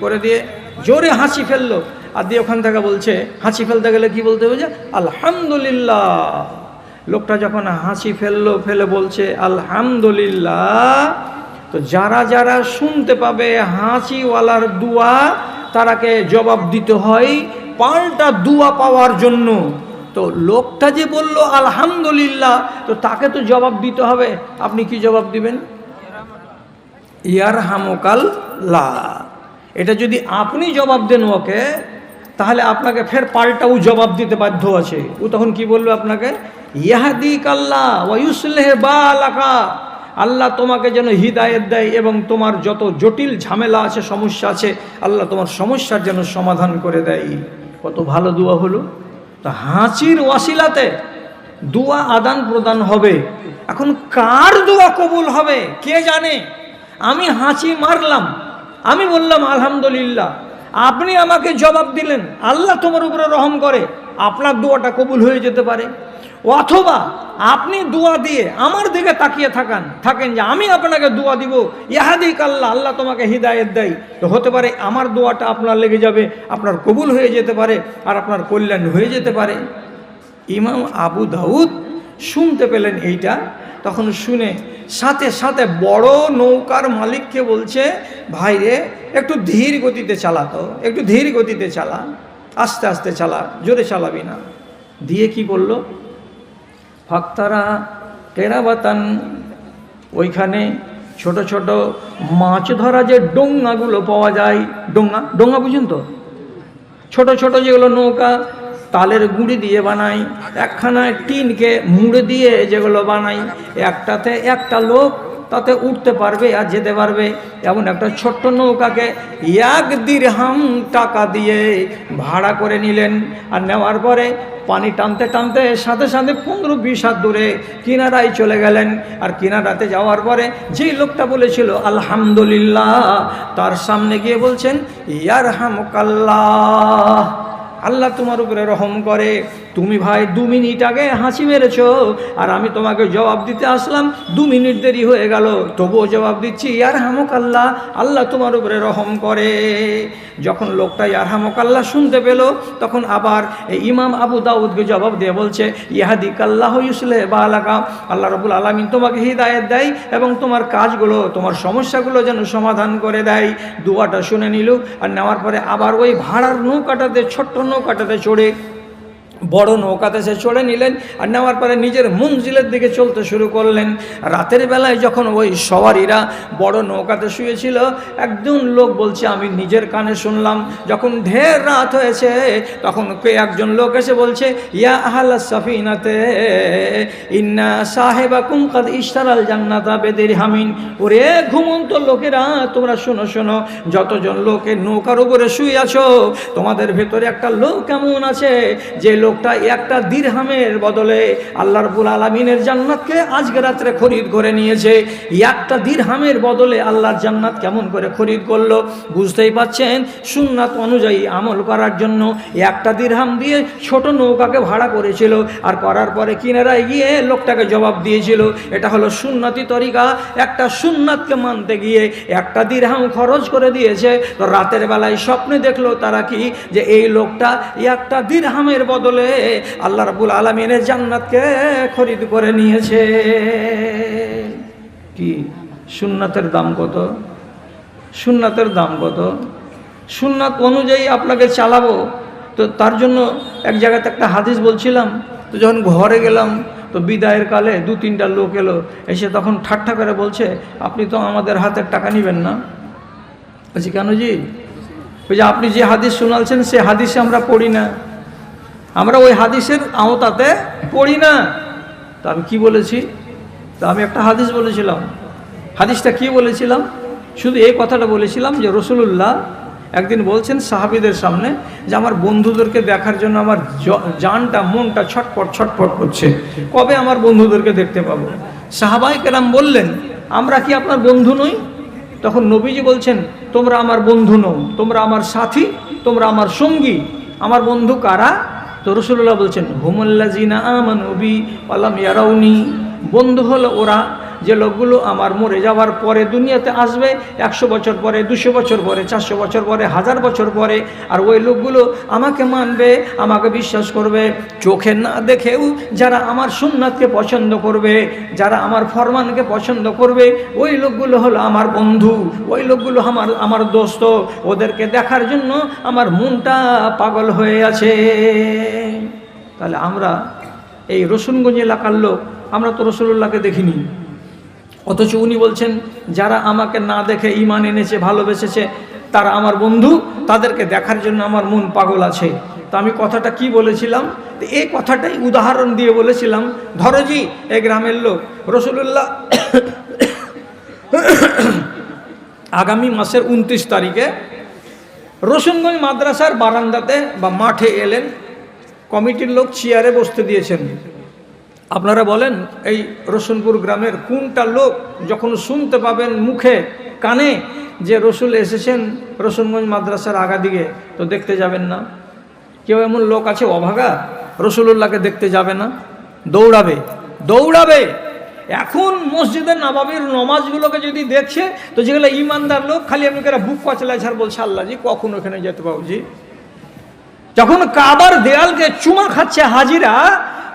করে দিয়ে জোরে হাসি ফেললো। আর দিয়ে ওখান থেকে বলছে, হাসি ফেলতে গেলে কি বলতে হবে? আলহামদুলিল্লাহ। লোকটা যখন হাসি ফেলে বলছে আলহামদুলিল্লাহ, তো যারা যারা শুনতে পাবে হাসিওয়ালার দুয়া, তারাকে জবাব দিতে হয় পাল্টা দুয়া পাওয়ার জন্য। তো লোকটা যে বলল আলহামদুলিল্লাহ, তো তাকে তো জবাব দিতে হবে। আপনি কি জবাব দিবেন? ইয়ারহামুকাল্লাহ। এটা যদি আপনি জবাব দেন ওকে, তাহলে আপনাকে ফের পাল্টাও জবাব দিতে বাধ্য আছে। ও তখন কি বলবে আপনাকে? ইয়াহদিকাল্লাহ ওয়া ইউসলিহ বালাকা। আল্লাহ তোমাকে যেন হিদায়েত দেয় এবং তোমার যত জটিল ঝামেলা আছে, সমস্যা আছে, আল্লাহ তোমার সমস্যার যেন সমাধান করে দেয়। কত ভালো দোয়া হলো। তো হাঁচির ওয়াসিলাতে দোয়া আদান প্রদান হবে। এখন কার দোয়া কবুল হবে কে জানে? আমি হাঁচি মারলাম, আমি বললাম আলহামদুলিল্লাহ, আপনি আমাকে জবাব দিলেন আল্লাহ তোমার উপরে রহম করে, আপনার দোয়াটা কবুল হয়ে যেতে পারে। অথবা আপনি দোয়া দিয়ে আমার দিকে তাকিয়ে থাকেন যে আমি আপনাকে দোয়া দিব, ইয়াহাদিক আল্লাহ, আল্লাহ তোমাকে হিদায়েত দেয়। তো হতে পারে আমার দোয়াটা আপনার লেগে যাবে, আপনার কবুল হয়ে যেতে পারে, আর আপনার কল্যাণ হয়ে যেতে পারে। ইমাম আবু দাউদ শুনতে পেলেন এইটা। তখন শুনে সাথে সাথে বড় নৌকার মালিককে বলছে, ভাই রে একটু ধীর গতিতে চালাতো, একটু ধীর গতিতে চালা, আস্তে আস্তে চালা, জোরে চালাবি না। দিয়ে কি করলো? ফাক্তারা কেরাবাতান, ওইখানে ছোট ছোট মাছ ধরা যে ডোঙ্গাগুলো পাওয়া যায়, ডোঙ্গা বুঝুন তো, ছোট ছোট যেগুলো নৌকা তালের গুঁড়ি দিয়ে বানাই, একখানা টিনকে মুড়ে দিয়ে যেগুলো বানাই, একটাতে একটা লোক তাতে উঠতে পারবে আর যেতে পারবে। এমন একটা ছোট্ট নৌকাকে 1 দিরহাম টাকা দিয়ে ভাড়া করে নিলেন। আর নেওয়ার পরে পানি টানতে টানতে সাথে সাথে 15-20 হাত দূরে কিনারায় চলে গেলেন। আর কিনারাতে যাওয়ার পরে যেই লোকটা বলেছিল আলহামদুলিল্লাহ, তার সামনে গিয়ে বলছেন ইয়ারহামুকাল্লাহ, আল্লাহ তোমার উপরে রহম করে। তুমি ভাই 2 মিনিট আগে হাসি মেরেছ, আর আমি তোমাকে জবাব দিতে আসলাম, 2 মিনিট দেরি হয়ে গেল, তবুও জবাব দিচ্ছি ইয়ারহামুকাল্লাহ, আল্লাহ তোমার উপরে রহম করে। যখন লোকটা ইয়ারহামুকাল্লাহ শুনতে পেল, তখন আবার ইমাম আবু দাউদকে জবাব দিয়ে বলছে ইয়াহদিকাল্লাহ ইউসলিহ বালাকা, আল্লাহ রাব্বুল আলামিন তোমাকে হিদায়েত দেয় এবং তোমার কাজগুলো, তোমার সমস্যাগুলো যেন সমাধান করে দেয়। দোয়াটা শুনে নিল। আর নেওয়ার পরে আবার ওই ভাড়ার নৌকাটাতে, ছোট্ট নৌকাটাতে চড়ে বড় নৌকাতে সে চড়ে নিলেন। আর নেওয়ার পরে নিজের মঞ্জিলের দিকে চলতে শুরু করলেন। রাতের বেলায় যখন ওই সওয়ারিরা বড় নৌকাতে শুয়েছিল, একজন লোক বলছে আমি নিজের কানে শুনলাম, যখন ঢের রাত হয়েছে তখন একজন লোক এসে বলছে ইয়া আহলাস সাফিনাতে ইন্না সাহেবাকুম কাদ ইশতারাল জান্নাতা বিদিরহামিন। ওরে ঘুমন্ত লোকেরা, তোমরা শোনো শোনো, যতজন লোকের নৌকার উপরে শুয়ে আছো, তোমাদের ভেতরে একটা লোক কেমন আছে, যে লোক লোকটা একটা দিরহামের বদলে আল্লাহ রাব্বুল আলামিনের জান্নাতকে আজকে রাত্রে খরিদ করে নিয়েছে। একটা দিরহামের বদলে আল্লাহর জান্নাত কেমন করে খরিদ করলো বুঝতেই পাচ্ছেন। সুন্নাত অনুযায়ী আমল করার জন্য একটা দিরহাম দিয়ে ছোট নৌকাকে ভাড়া করেছিল, আর করার পরে কিনারায় গিয়ে লোকটাকে জবাব দিয়েছিল। এটা হলো সুন্নতি তরিকা। একটা সুন্নাতকে মানতে গিয়ে একটা দিরহাম খরচ করে দিয়েছে। তো রাতের বেলায় স্বপ্নে দেখলো তারা কি, যে এই লোকটা একটা দিরহামের বদলে আল্লাহ রাব্বুল আলামিনের জান্নাতকে খরিদ করে নিয়েছে। কি সুন্নাতের দাম কত? সুন্নাতের দাম কত? সুন্নাত অনুযায়ী আপনাকে চালাবো, তো তার জন্য এক জায়গাতে একটা হাদিস বলছিলাম। তো যখন ঘরে গেলাম তো বিদায়ের কালে 2-3টা লোক এলো, এসে তখন ঠাট্টা করে বলছে, আপনি তো আমাদের হাতের টাকা নেবেন না। বলছি কেন জি? ওই যে আপনি যে হাদিস শোনালছেন সে হাদিসে আমরা পড়ি না, আমরা ওই হাদিসের আওতাতে পড়ি না। তা আমি কি বলেছি? তা আমি একটা হাদিস বলেছিলাম। হাদিসটা কি বলেছিলাম? শুধু এই কথাটা বলেছিলাম যে রাসূলুল্লাহ একদিন বলছেন সাহাবীদের সামনে যে আমার বন্ধুদেরকে দেখার জন্য আমার জানটা মনটা ছটপট ছটপট করছে, কবে আমার বন্ধুদেরকে দেখতে পাবো। সাহাবায়ে কেরাম বললেন, আমরা কি আপনার বন্ধু নই? তখন নবীজি বলছেন, তোমরা আমার বন্ধু নও, তোমরা আমার সাথী, তোমরা আমার সঙ্গী। আমার বন্ধু কারা? তো রাসূলুল্লাহ বলছেন, হুমুল্লাযিনা আমানু বি ওয়া লাম ইয়ারাউনি। বন্ধু হলো ওরা যে লোকগুলো আমার মরে যাওয়ার পরে দুনিয়াতে আসবে, 100 বছর পরে, 200 বছর পরে, 400 বছর পরে, 1000 বছর পরে, আর ওই লোকগুলো আমাকে মানবে, আমাকে বিশ্বাস করবে। চোখে না দেখেও যারা আমার সুন্নাতকে পছন্দ করবে, যারা আমার ফরমানকে পছন্দ করবে, ওই লোকগুলো হলো আমার বন্ধু, ওই লোকগুলো আমার দোস্ত। ওদেরকে দেখার জন্য আমার মনটা পাগল হয়ে আছে। তাহলে আমরা এই রসুলগঞ্জ এলাকার লোক, আমরা তো রাসূলুল্লাহকে দেখিনি, অথচ উনি বলছেন যারা আমাকে না দেখে ঈমান এনেছে, ভালোবেসেছে, তারা আমার বন্ধু, তাদেরকে দেখার জন্য আমার মন পাগল আছে। তো আমি কথাটা কি বলেছিলাম? তো এই কথাটাই উদাহরণ দিয়ে বলেছিলাম। ধরো জি এই গ্রামের লোক রাসূলুল্লাহ আগামী মাসের 29 তারিখে রসুলগঞ্জ মাদ্রাসার বারান্দাতে বা মাঠে এলেন, কমিটির লোক চেয়ারে বসতে দিয়েছেন। আপনারা বলেন এই রসুলপুর গ্রামের কোনটা লোক যখন শুনতে পাবেন মুখে কানে যে রসুল এসেছেন রসুলগঞ্জ মাদ্রাসার আগা দিকে, তো দেখতে যাবেন না? কেউ এমন লোক আছে অভাগা রসুলুল্লাহকে দেখতে যাবে না? দৌড়াবে, দৌড়াবে। এখন মসজিদে নববীর নমাজগুলোকে যদি দেখছে, তো যেগুলো ইমানদার লোক খালি এমনি করে বুক কচলায় ছাড় বলছে, আল্লাহ জি কখন ওখানে যেতে পাবো জি। যখন কাবার দেয়ালকে চুমা খাচ্ছে হাজিরা,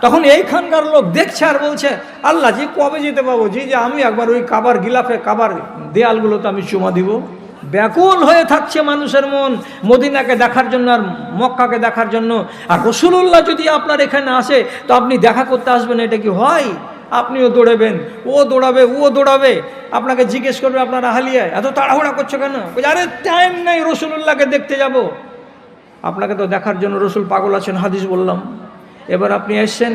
তখন এইখানকার লোক দেখছে আর বলছে, আল্লাহ জি কবে যেতে পাবো জি, যে আমি একবার ওই কাবার গিলাফে কাবার দেয়ালগুলোতে আমি চুমা দিব। ব্যাকুল হয়ে থাকছে মানুষের মন মদিনাকে দেখার জন্য আর মক্কাকে দেখার জন্য। আর রাসূলুল্লাহ যদি আপনার এখানে আসে, তো আপনি দেখা করতে আসবেন, এটা কি হয়? আপনিও দৌড়াবেন, ও দৌড়াবে, ও দৌড়াবে, আপনাকে জিজ্ঞেস করবে আপনার আহলিয়ায় এত তাড়াহুড়া করছো কেন? আরে টাইম নেই, রাসূলুল্লাহকে দেখতে যাব। আপনাকে তো দেখার জন্য রসুল পাগল আছেন, হাদিস বললাম। এবার আপনি এসছেন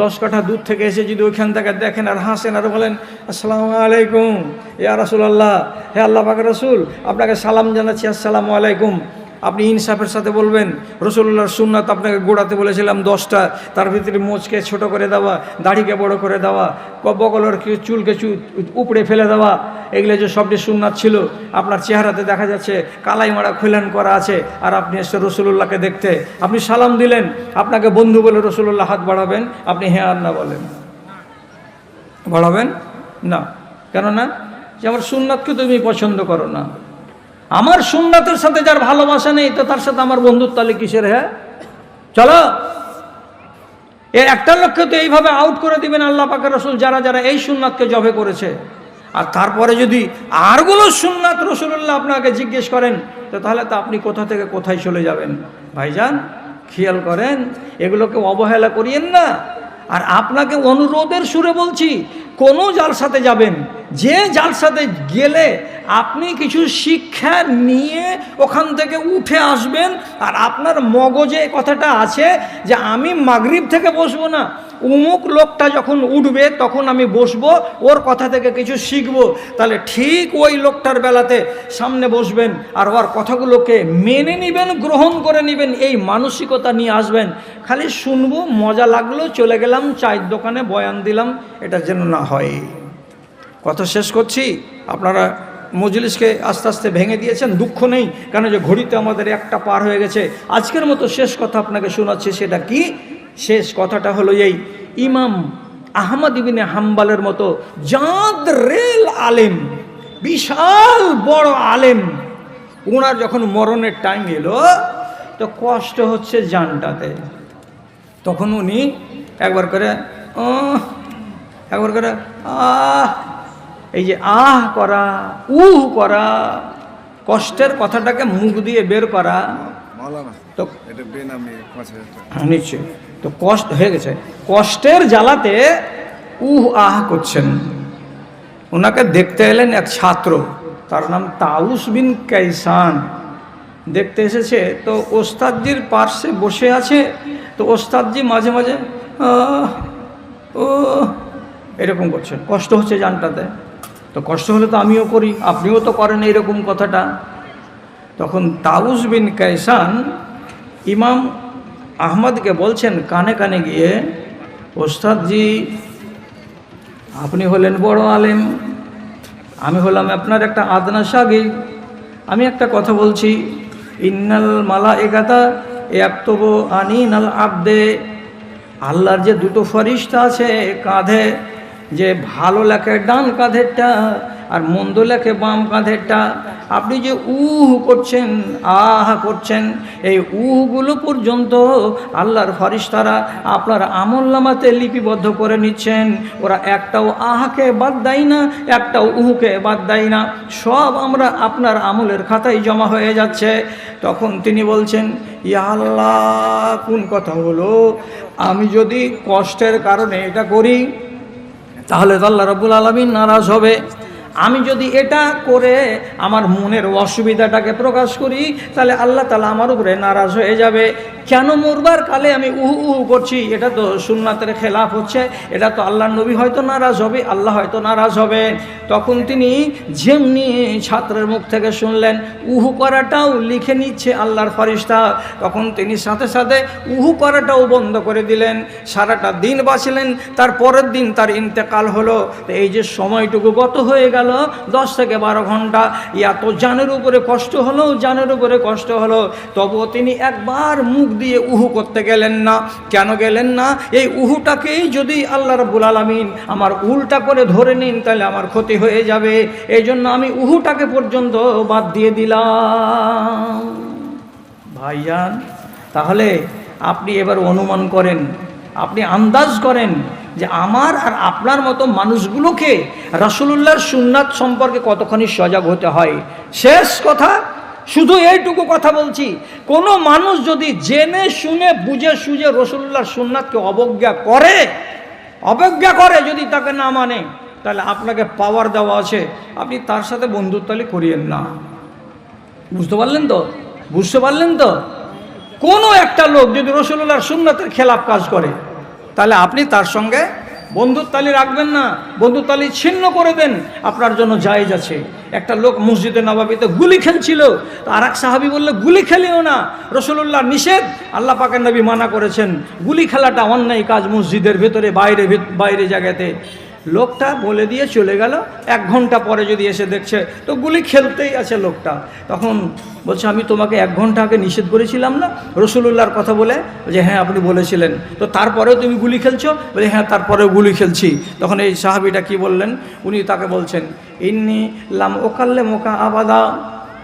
10 কাঠা দূর থেকে এসে যদি ওইখান থেকে দেখেন আর হাসেন আর বলেন, আসসালামু আলাইকুম ইয়া রাসূলুল্লাহ, হে আল্লাহ পাকের রসুল আপনাকে সালাম জানাচ্ছি, আসসালামু আলাইকুম। আপনি ইনসাফের সাথে বলবেন, রাসূলুল্লাহর সুন্নাত আপনাকে গোড়াতে বলেছিলাম 10টা, তার ভিতরে মোচকে ছোট করে দেওয়া, দাড়িকে বড় করে দেওয়া, বগলের চুলকে উপড়ে ফেলে দেওয়া, এগুলো যে সবটি সুন্নাত ছিল। আপনার চেহারাতে দেখা যাচ্ছে কালাই মারা খৈলান করা আছে, আর আপনি এসে রাসূলুল্লাহকে দেখতে, আপনি সালাম দিলেন, আপনাকে বন্ধু বলে রাসূলুল্লাহ হাত বাড়াবেন, আপনি হ্যাঁ আর না বলেন? বাড়াবেন না। কেননা যে আমার সুন্নাতকে তুমি পছন্দ করো না। আমার সুন্নাতের সাথে যার ভালোবাসা নেই, তো তার সাথে আমার বন্ধুত্ব তাহলে কিসের? হ্যাঁ চলো, এর একটা লক্ষ্যে তো এইভাবে আউট করে দিবেন আল্লাহ পাকের রসুল যারা যারা এই সুন্নাতকে জবে করেছে। আর তারপরে যদি আরগুলো সুন্নাত রাসূলুল্লাহ আপনাকে জিজ্ঞেস করেন, তো তাহলে তো আপনি কোথা থেকে কোথায় চলে যাবেন। ভাইজান খেয়াল করেন, এগুলোকে অবহেলা করিয়েন না। আর আপনাকে অনুরোধের সুরে বলছি, কোনো জালসাতে যাবেন, যে জালসাতে গেলে আপনি কিছু শিক্ষা নিয়ে ওখান থেকে উঠে আসবেন, আর আপনার মগজে কথাটা আছে যে আমি মাগরিব থেকে বসবো না, অমুক লোকটা যখন উঠবে তখন আমি বসবো, ওর কথা থেকে কিছু শিখবো। তাহলে ঠিক ওই লোকটার বেলাতে সামনে বসবেন আর ওর কথাগুলোকে মেনে নেবেন, গ্রহণ করে নেবেন, এই মানসিকতা নিয়ে আসবেন। খালি শুনবো, মজা লাগলো, চলে গেলাম, চায়ের দোকানে বয়ান দিলাম, এটা যেন না হয়। কথা শেষ করছি। আপনারা মজলিসকে আস্তে আস্তে ভেঙে দিয়েছেন, দুঃখ নেই, কারণ যে ঘড়িতে আমাদের একটা পার হয়ে গেছে। আজকের মতো শেষ কথা আপনাকে শোনাচ্ছি। সেটা কি? শেষ কথাটা হলো এই, ইমাম আহমদ ইবনে হাম্বলের মতো জাদ রেল আলেম, বিশাল বড় আলেম, ওনার যখন মরণের টাইম এলো তো কষ্ট হচ্ছে জানটাতে, তখন উনি একবার করে একবার করে এই যে আহ করা, উহ করা, কষ্টের কথাটাকে মুখ দিয়ে বের করা, তো নিশ্চয় তো কষ্ট হয়ে গেছে, কষ্টের জ্বালাতে উহ আহ করছেন। ওনাকে দেখতে এলেন এক ছাত্র, তার নাম তাউস বিন কাইসান, দেখতে এসেছে। তো ওস্তাদজির পার্শ্বে বসে আছে। তো ওস্তাদজি মাঝে মাঝে ও এরকম করছেন, কষ্ট হচ্ছে জানটাতে। তো কষ্ট হলে তো আমিও করি, আপনিও তো করেন এইরকম কথাটা। তখন তাউস বিন কাইসান ইমাম আহমদকে বলছেন কানে কানে গিয়ে, ওস্তাদজি আপনি হলেন বড় আলেম, আমি হলাম আপনার একটা আদনা শাগির। আমি একটা কথা বলছি, ইন্নাল মালাইকাতা ইয়াকতুবু আনিনাল আবদে, আল্লাহর যে দুটো ফেরেশতা আছে কাঁধে, যে ভালো লেখে ডান কাঁধেরটা আর মন্দ লেখে বাম কাঁধেরটা। আপনি যে উহ করছেন, আহ করছেন, এই উহগুলো পর্যন্ত আল্লাহর ফেরেশতারা আপনার আমলনামাতে লিপিবদ্ধ করে নিচ্ছেন। ওরা একটাও আহকে বাদ দেয় না, একটাও উহুকে বাদ দেয় না, সব আমরা আপনার আমলের খাতায় জমা হয়ে যাচ্ছে। তখন তিনি বলছেন, ইয়া আল্লাহ, কোন কথা হলো? আমি যদি কষ্টের কারণে এটা করি তাহলে তো আল্লাহ রাব্বুল আলামিন নারাজ হবে। আমি যদি এটা করে আমার মনের অসুবিধাটাকে প্রকাশ করি তাহলে আল্লাহ তাআলা আমার উপরে নারাজ হয়ে যাবে। কেন মরবার কালে আমি উহু উহু করছি? এটা তো সুন্নাতের খেলাফ হচ্ছে, এটা তো আল্লাহর নবী হয়তো নারাজ হবে, আল্লাহ হয়তো নারাজ হবে। তখন তিনি যেমনি ছাত্রের মুখ থেকে শুনলেন উহু করাটাও লিখে নিচ্ছে আল্লাহর ফেরেশতা, তখন তিনি সাথে সাথে উহু করাটাও বন্ধ করে দিলেন। সারাটা দিন বাঁচলেন, তার পরের দিন তার ইন্তেকাল হলো। তো এই যে সময়টুকু গত হয়ে গেল 10 থেকে 12 ঘন্টা, এত জানের উপরে কষ্ট হলো, জানের উপরে কষ্ট হলো, তবুও তিনি একবার মুখ দিয়ে উহু করতে গেলেন না। কেন গেলেন না? এই উহুটাকেই যদি আল্লাহ রাব্বুল আলামিন আমার উল্টা করে ধরে নিন তাহলে আমার ক্ষতি হয়ে যাবে, এই জন্য আমি উহুটাকে পর্যন্ত বাদ দিয়ে দিলাম। ভাইজান, তাহলে আপনি এবার অনুমান করেন, আপনি আন্দাজ করেন যে আমার আর আপনার মতো মানুষগুলোকে রাসূলুল্লাহর সুন্নাত সম্পর্কে কতখানি সজাগ হতে হয়। শেষ কথা, শুধু এইটুকু কথা বলছি, কোনো মানুষ যদি জেনে শুনে বুঝে সুঝে রাসূলুল্লাহর সুন্নাতকে অবজ্ঞা করে যদি তাকে না মানে, তাহলে আপনাকে পাওয়ার দেওয়া আছে, আপনি তার সাথে বন্ধুত্বালি করিয়েন না। বুঝতে পারলেন তো? কোনো একটা লোক যদি রাসূলুল্লাহর সুন্নাতের খেলাফ কাজ করে তাহলে আপনি তার সঙ্গে বন্ধুত্বালি রাখবেন না, বন্ধুত্বালি ছিন্ন করে দেন, আপনার জন্য জায়েজ আছে। একটা লোক মসজিদে নববীতে গুলি খেলছিল, তো আর এক সাহাবী বললে গুলি খেলিও না, রাসূলুল্লাহ নিষেধ, আল্লাহ পাকের নবী মানা করেছেন, গুলি খেলাটা অন্যায় কাজ মসজিদের ভেতরে, বাইরে জায়গাতে। লোকটা বলে দিয়ে চলে গেল। 1 ঘন্টা পরে যদি এসে দেখছে তো গুলি খেলতেই আছে লোকটা, তখন বলছে আমি তোমাকে 1 ঘন্টা আগে নিষেধ করেছিলাম না রাসূলুল্লাহর কথা বলে? যে হ্যাঁ আপনি বলেছিলেন, তো তারপরেও তুমি গুলি খেলছো? বলে হ্যাঁ তারপরেও গুলি খেলছি। তখন এই সাহাবীটা কি বললেন? উনি তাকে বলছেন, ইন্নী লাম ওকাল্লিমুকা আবাদা,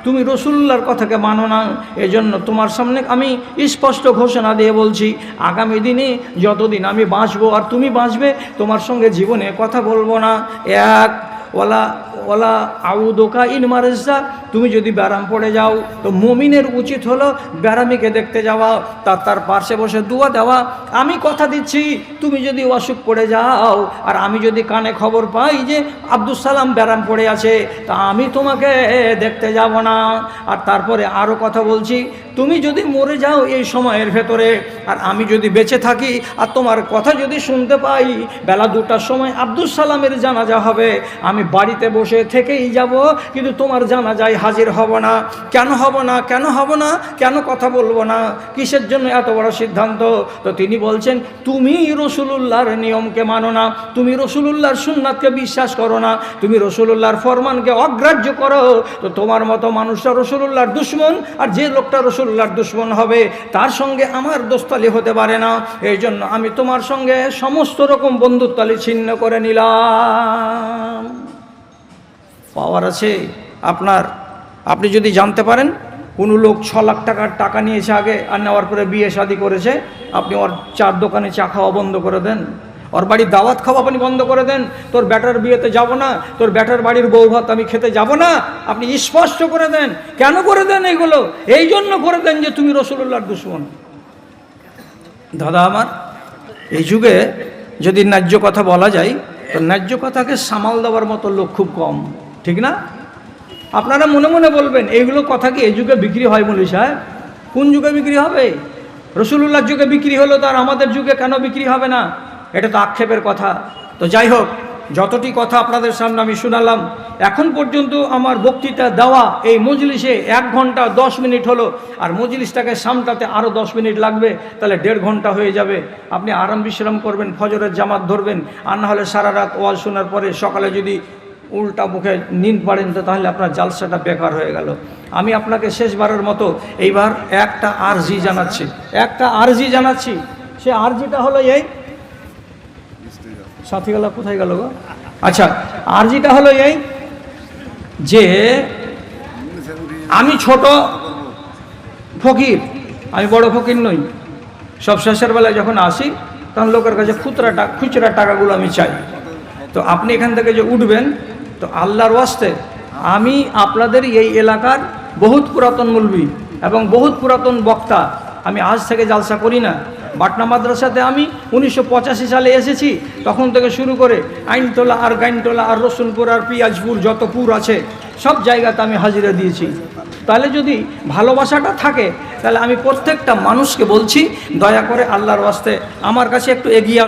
তুমি রাসূলুল্লাহর কথাকে মানো না, এজন্য তোমার সামনে আমি স্পষ্ট ঘোষণা দিয়ে বলছি, আগামী দিনে যতদিন আমি বাঁচবো আর তুমি বাঁচবে, তোমার সঙ্গে জীবনে কথা বলবো না। 1 ওয়ালা ওয়ালা আউদোকা ইন মারেজা, তুমি যদি ব্যারাম পড়ে যাও তো মুমিনের উচিত হলো ব্যারামিকে দেখতে যাওয়া, তার পাশে বসে দোয়া দেওয়া। আমি কথা দিচ্ছি, তুমি যদি অসুখ পড়ে যাও আর আমি যদি কানে খবর পাই যে আব্দুল সালাম ব্যারাম পড়ে আছে, তা আমি তোমাকে দেখতে যাব না। আর তারপরে আরও কথা বলছি, তুমি যদি মরে যাও এই সময়ের ভেতরে আর আমি যদি বেঁচে থাকি আর তোমার কথা যদি শুনতে পাই বেলা 2টার সময় আব্দুল সালামের জানাজা হবে, আমি বাড়িতে বসে থেকেই যাব, কিন্তু তোমার জানাজায় হাজির হব না। কেন হব না? কেন হব না? কেন কথা বলবো না? কিসের জন্য এত বড় সিদ্ধান্ত? তো তিনি বলছেন, তুমি রসুলুল্লাহর নিয়মকে মানো না, তুমি রসুলুল্লাহর সুন্নাতকে বিশ্বাস করো না, তুমি রসুলুল্লাহর ফরমানকে অগ্রাহ্য করো, তো তোমার মতো মানুষটা রসুলুল্লাহর দুশমন। আর যে লোকটা রসুলুল্লাহর দুশমন হবে তার সঙ্গে আমার দোস্তালি হতে পারে না। এই জন্য আমি তোমার সঙ্গে সমস্ত রকম বন্ধুত্বালি ছিন্ন করে নিলাম। পাওয়ার আছে আপনার। আপনি যদি জানতে পারেন কোনো লোক 6 লাখ টাকার টাকা নিয়েছে আগে আর নেওয়ার পরে বিয়ে শাদী করেছে, আপনি ওর চার দোকানে চা খাওয়া বন্ধ করে দেন, ওর বাড়ির দাওয়াত খাওয়া আপনি বন্ধ করে দেন। তোর ব্যাটার বিয়েতে যাব না, তোর ব্যাটার বাড়ির বউ ভাত আমি খেতে যাব না, আপনি স্পষ্ট করে দেন। কেন করে দেন এগুলো? এই জন্য করে দেন যে তুমি রসুলুল্লাহর দুশমন। দাদা আমার, এই যুগে যদি ন্যায্য কথা বলা যায় তো ন্যায্য কথাকে সামাল দেওয়ার মতো লোক খুব কম, ঠিক না? আপনারা মনে মনে বলবেন এইগুলো কথা কি এই যুগে বিক্রি হয়? মৌলভী সাহেব, কোন যুগে বিক্রি হবে? রসুলুল্লাহর যুগে বিক্রি হলো, তার আমাদের যুগে কেন বিক্রি হবে না? এটা তো আক্ষেপের কথা। তো যাই হোক, যতটি কথা আপনাদের সামনে আমি শোনালাম, এখন পর্যন্ত আমার বক্তৃতা দেওয়া এই মজলিসে 1 ঘন্টা 10 মিনিট হলো, আর মজলিসটাকে সামটাতে আরও 10 মিনিট লাগবে, তাহলে 1.5 ঘন্টা হয়ে যাবে। আপনি আরাম বিশ্রাম করবেন, ফজরের জামাত ধরবেন, আর না হলে সারা রাত ওয়াজ শোনার পরে সকালে যদি উল্টা মুখে নিন পারেন তো তাহলে আপনার জালসাটা বেকার হয়ে গেল। আমি আপনাকে শেষবারের মতো এইবার একটা আরজি জানাচ্ছি। সে আরজিটা হলো এই, সাথীগুলা কোথায় গেল গো? আচ্ছা, আরজিটা হলো এই যে আমি ছোট ফকির, আমি বড় ফকির নই। সব শেষের বেলায় যখন আসি তখন লোকের কাছে খুচরা টাকাগুলো আমি চাই। তো আপনি এখান থেকে যে উঠবেন, তো আল্লাহর ওয়াস্তে আমি আপনাদের এই এলাকার বহুত পুরাতন মুলবি এবং বহুত পুরাতন বক্তা, আমি আজ থেকে জালসা করি না। পাটনা মাদ্রাসাতে আমি 1985 সালে এসেছি, তখন থেকে শুরু করে আইনটোলা আর গাইনটোলা আর রসুলপুর আর পিয়াজপুর যত পুর আছে সব জায়গাতে আমি হাজিরা দিয়েছি। তাহলে যদি ভালোবাসাটা থাকে তাহলে আমি প্রত্যেকটা মানুষকে বলছি, দয়া করে আল্লাহর ওয়াস্তে আমার কাছে একটু এগিয়ে